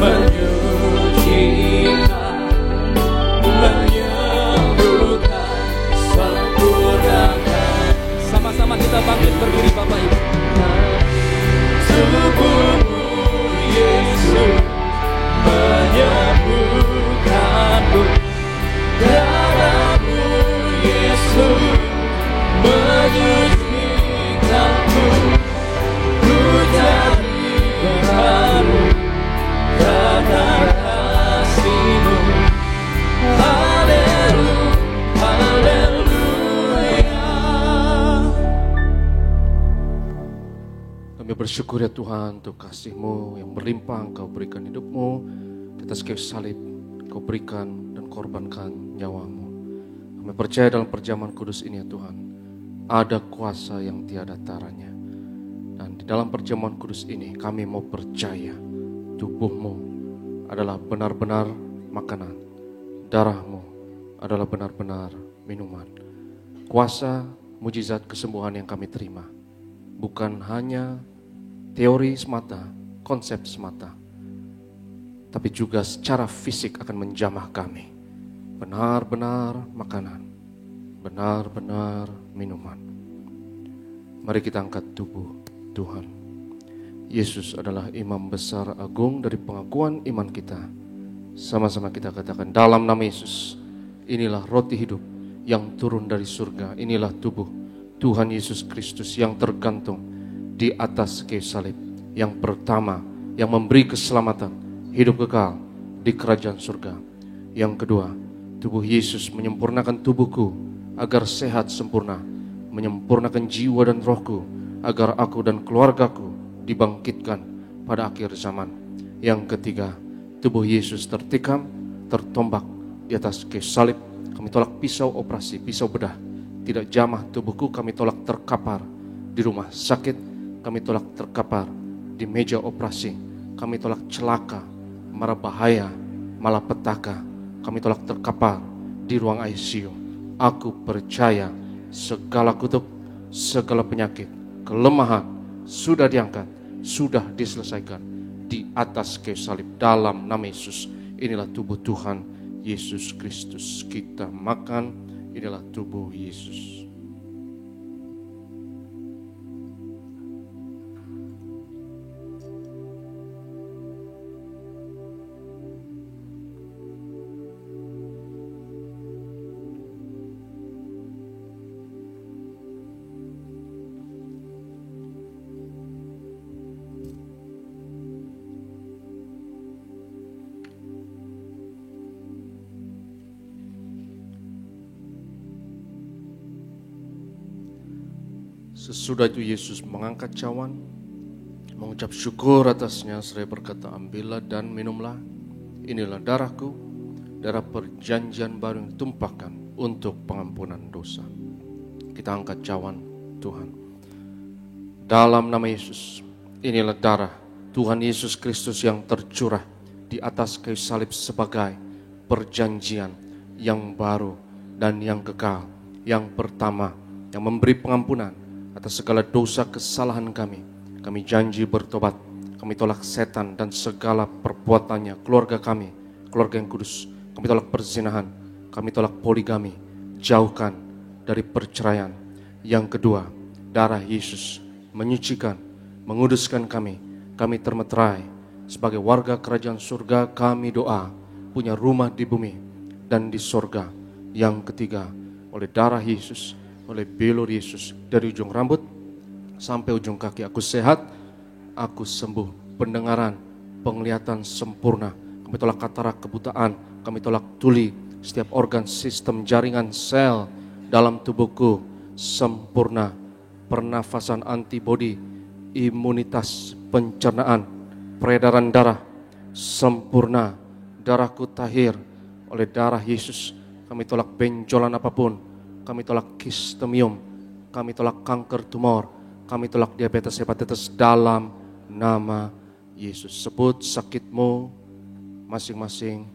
menyucikan, menyembuhkan, sempurnakan. Sama-sama kita bangkit berdiri Bapak Ibu. Tubuhmu Yesus menyembuhkanku, darahmu Yesus menyucikanku, ku jadi baru karena kasih-Mu. Haleluya, haleluya. Kami bersyukur ya Tuhan untuk kasih-Mu yang berlimpah. Engkau berikan hidup-Mu di atas kayu salib. Engkau berikan dan korbankan nyawa-Mu. Kami percaya dalam perjamuan kudus ini ya Tuhan, ada kuasa yang tiada taranya. Dan di dalam perjamuan kudus ini kami mau percaya tubuh-Mu adalah benar-benar makanan, darah-Mu adalah benar-benar minuman. Kuasa, mujizat, kesembuhan yang kami terima bukan hanya teori semata, konsep semata, tapi juga secara fisik akan menjamah kami. Benar-benar makanan, benar-benar minuman. Mari kita angkat tubuh Tuhan. Yesus adalah imam besar agung dari pengakuan iman kita. Sama-sama kita katakan dalam nama Yesus, inilah roti hidup yang turun dari surga. Inilah tubuh Tuhan Yesus Kristus yang tergantung di atas kayu salib. Yang pertama, yang memberi keselamatan, hidup kekal di kerajaan surga. Yang kedua, tubuh Yesus menyempurnakan tubuhku agar sehat sempurna, menyempurnakan jiwa dan rohku agar aku dan keluargaku dibangkitkan pada akhir zaman. Yang ketiga, tubuh Yesus tertikam, tertombak di atas kayu salib. Kami tolak pisau operasi, pisau bedah, tidak jamah tubuhku. Kami tolak terkapar di rumah sakit, kami tolak terkapar di meja operasi, kami tolak celaka, mara bahaya, malapetaka. Kami tolak terkapar di ruang ICU. Aku percaya segala kutuk, segala penyakit, kelemahan sudah diangkat, sudah diselesaikan di atas kayu salib dalam nama Yesus. Inilah tubuh Tuhan Yesus Kristus. Kita makan, inilah tubuh Yesus. Sesudah itu Yesus mengangkat cawan, mengucap syukur atasnya, seraya berkata, ambillah dan minumlah, inilah darahku, darah perjanjian baru yang ditumpahkan untuk pengampunan dosa. Kita angkat cawan Tuhan. Dalam nama Yesus, inilah darah Tuhan Yesus Kristus yang tercurah di atas kayu salib sebagai perjanjian yang baru dan yang kekal. Yang pertama, yang memberi pengampunan atas segala dosa kesalahan kami. Kami janji bertobat. Kami tolak setan dan segala perbuatannya, keluarga kami, keluarga yang kudus. Kami tolak perzinahan, kami tolak poligami, jauhkan dari perceraian. Yang kedua, darah Yesus menyucikan, menguduskan kami. Kami termeterai sebagai warga kerajaan surga. Kami doa punya rumah di bumi dan di surga. Yang ketiga, oleh darah Yesus, oleh belur Yesus, dari ujung rambut sampai ujung kaki aku sehat, aku sembuh. Pendengaran, penglihatan sempurna. Kami tolak katarak, kebutaan, kami tolak tuli. Setiap organ, sistem, jaringan, sel dalam tubuhku sempurna. Pernafasan, antibodi, imunitas, pencernaan, peredaran darah sempurna. Darahku tahir oleh darah Yesus. Kami tolak benjolan apapun, kami tolak kistemium, kami tolak kanker tumor, kami tolak diabetes, hepatitis dalam nama Yesus. Sebut sakitmu masing-masing,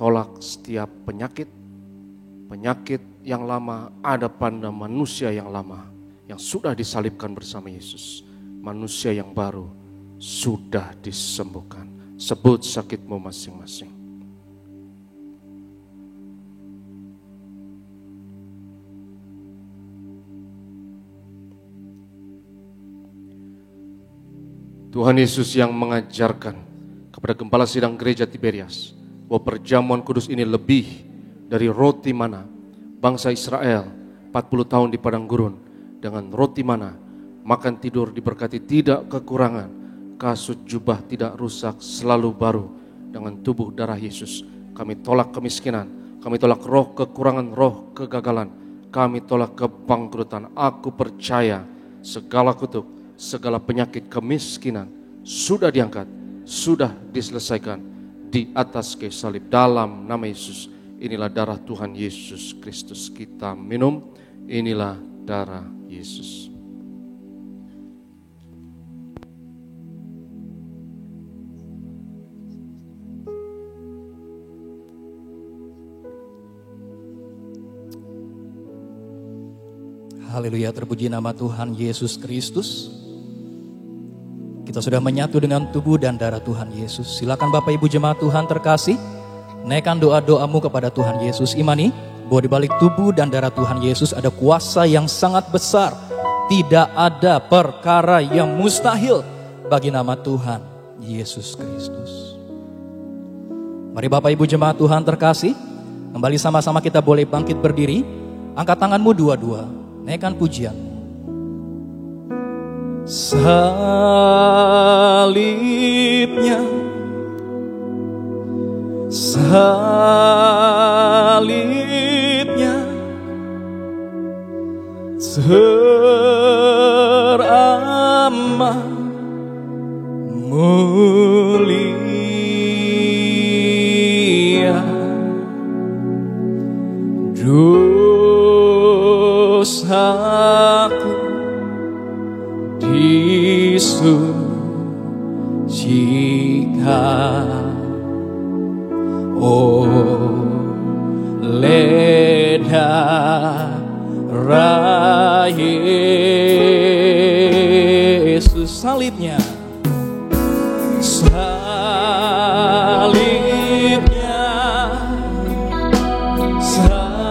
tolak setiap penyakit yang lama ada pada manusia yang lama, yang sudah disalibkan bersama Yesus. Manusia yang baru sudah disembuhkan. Sebut sakitmu masing-masing. Tuhan Yesus yang mengajarkan kepada Gembala Sidang Gereja Tiberias bahwa perjamuan kudus ini lebih dari roti mana bangsa Israel 40 tahun di padang gurun. Dengan roti mana makan tidur diberkati, tidak kekurangan, kasut jubah tidak rusak, selalu baru. Dengan tubuh darah Yesus kami tolak kemiskinan, kami tolak roh kekurangan, roh kegagalan, kami tolak kebangkrutan. Aku percaya segala kutuk, segala penyakit kemiskinan sudah diangkat, sudah diselesaikan di atas kayu salib dalam nama Yesus. Inilah darah Tuhan Yesus Kristus. Kita minum, inilah darah Yesus. Haleluya, terpuji nama Tuhan Yesus Kristus. Kita sudah menyatu dengan tubuh dan darah Tuhan Yesus. Silakan Bapak Ibu jemaat Tuhan terkasih, naikkan doa-doamu kepada Tuhan Yesus. Imani bahwa di balik tubuh dan darah Tuhan Yesus ada kuasa yang sangat besar. Tidak ada perkara yang mustahil bagi nama Tuhan Yesus Kristus. Mari Bapak Ibu jemaat Tuhan terkasih, kembali sama-sama kita boleh bangkit berdiri. Angkat tanganmu dua-dua, naikkan pujian. Salibnya, salibnya teramat mulia, dosaku disucikan oleh darah Yesus. Salibnya, salibnya, salibnya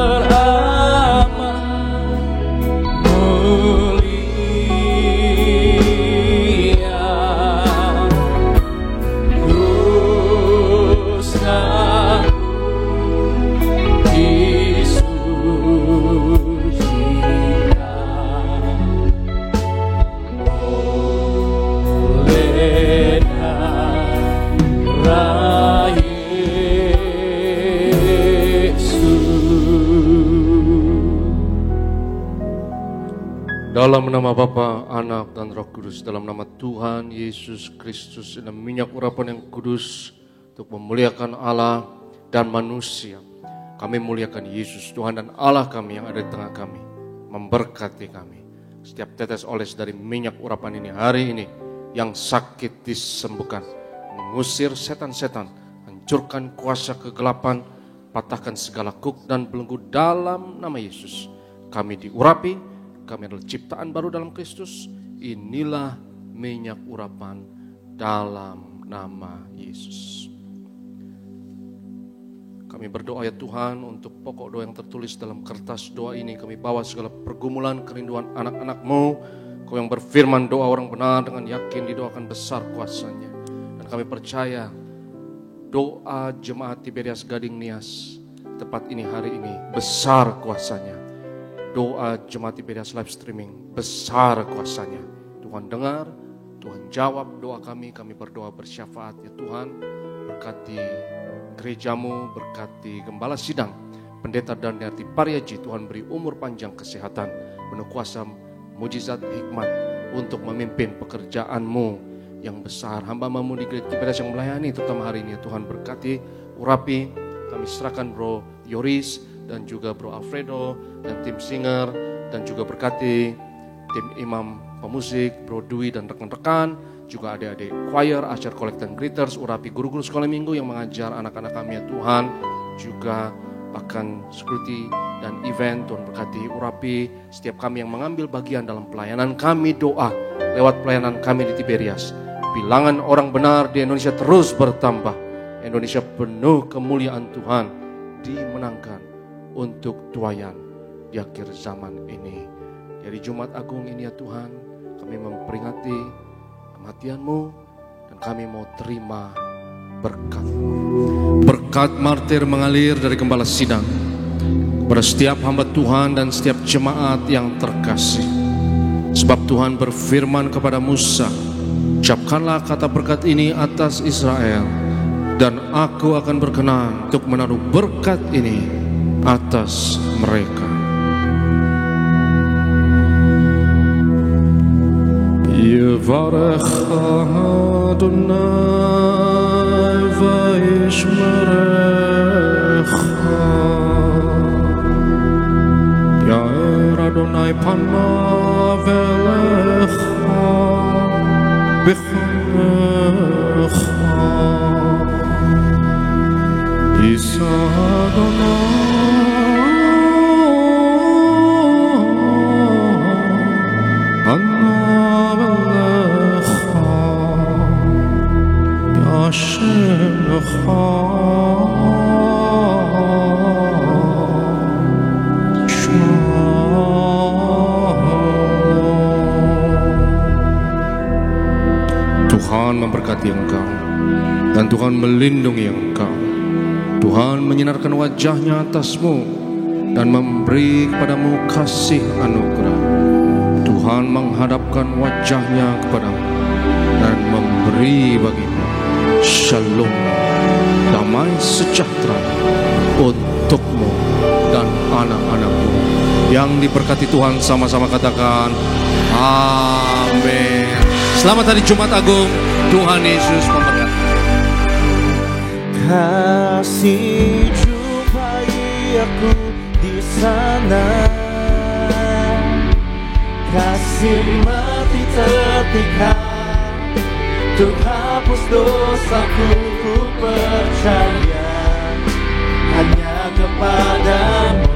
teramat mulia, dosa Dalam nama Bapa, Anak, dan Roh Kudus, dalam nama Tuhan Yesus Kristus, dalam minyak urapan yang kudus untuk memuliakan Allah dan manusia, kami muliakan Yesus, Tuhan dan Allah kami yang ada di tengah kami, memberkati kami. Setiap tetes oles dari minyak urapan ini hari ini, yang sakit disembuhkan, mengusir setan-setan, hancurkan kuasa kegelapan, patahkan segala kuk dan belenggu dalam nama Yesus. Kami diurapi, kami adalah ciptaan baru dalam Kristus. inilah minyak urapan dalam nama Yesus. Kami berdoa ya Tuhan untuk pokok doa yang tertulis dalam kertas doa ini. Kami bawa segala pergumulan, kerinduan anak-anak-Mu. Kau yang berfirman doa orang benar dengan yakin didoakan besar kuasanya. Dan kami percaya doa jemaat Tiberias Gading Nias tepat ini hari ini besar kuasanya. Doa jemaat Tiberias live streaming besar kuasanya. Tuhan dengar, Tuhan jawab doa kami. Kami berdoa bersyafaat ya Tuhan. Berkati gerejamu, berkati gembala sidang, pendeta Daniarti Pariaji. Tuhan beri umur panjang, kesehatan, penuh kuasa, mujizat, hikmat untuk memimpin pekerjaan-Mu yang besar. Hamba-Mu di Gereja Tiberias yang melayani terutama hari ini Tuhan berkati, urapi. Kami serahkan Bro Yoris dan juga Bro Alfredo dan tim singer, dan juga berkati tim imam pemusik, Bro Dwi dan rekan-rekan, juga adik-adik choir, acara collect and greeters, urapi guru-guru sekolah minggu yang mengajar anak-anak kami ya Tuhan, juga bahkan security dan event. Tuhan berkati, urapi setiap kami yang mengambil bagian dalam pelayanan kami doa lewat pelayanan kami di Tiberias. Bilangan orang benar di Indonesia terus bertambah. Indonesia penuh kemuliaan Tuhan dimenangkan untuk tuayan di akhir zaman ini. Dari Jumat Agung ini ya Tuhan, kami memperingati kematian-Mu dan kami mau terima berkat-Mu. Berkat martir mengalir dari gembala sidang kepada setiap hamba Tuhan dan setiap jemaat yang terkasih. Sebab Tuhan berfirman kepada Musa, ucapkanlah kata berkat ini atas Israel, dan aku akan berkenan untuk menaruh berkat ini atas mereka. Yevarecha Adonai vayishmerecha, Yair Adonai panav elecha b'chanecha, Yisa Adonai panav elecha, Yashem lecha Tuhan memberkati engkau dan Tuhan melindungi engkau. Tuhan menyinarkan wajahnya atasmu dan memberi kepadamu kasih anugerah. Tuhan menghadapkan wajahnya kepadamu dan memberi bagimu shalom, damai sejahtera untukmu dan anak-anakmu. Yang diberkati Tuhan sama-sama katakan amin. Selamat hari Jumat Agung, Tuhan Yesus memberkati. Kasih jumpai aku di sana, kasih mati terpikat, untuk hapus dosaku. Ku percaya hanya kepadamu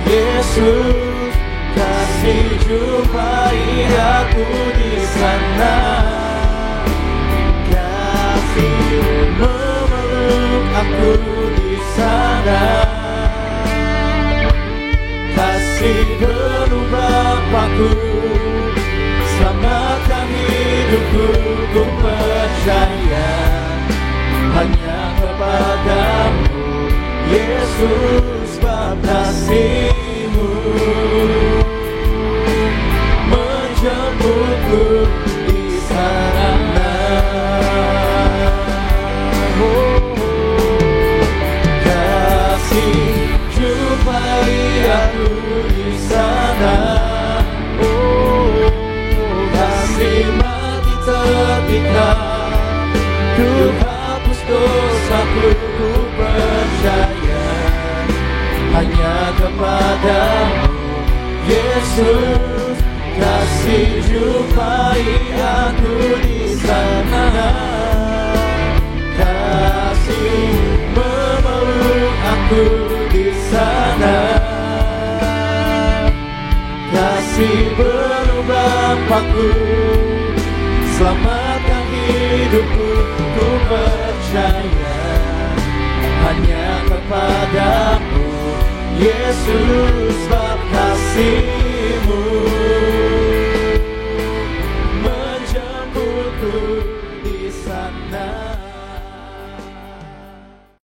Yesus. Kasih jumpai aku di sana, kasih memeluk aku di sana, kasih penuh Bapa-Ku, selamatkan hidupku. Ku percaya hanya kepadamu Yesus, sebab kasih-Mu menjemputku di sana. Kasih jumpai aku di sana, kasih mati terpikat, untuk hapus dosaku. Ku percaya hanya kepadamu Yesus. Kasih jumpai aku di sana, kasih memeluk aku di sana, kasih penuh Bapa-Ku, selamatkan hidupku, ku percaya hanya kepadamu, Yesus.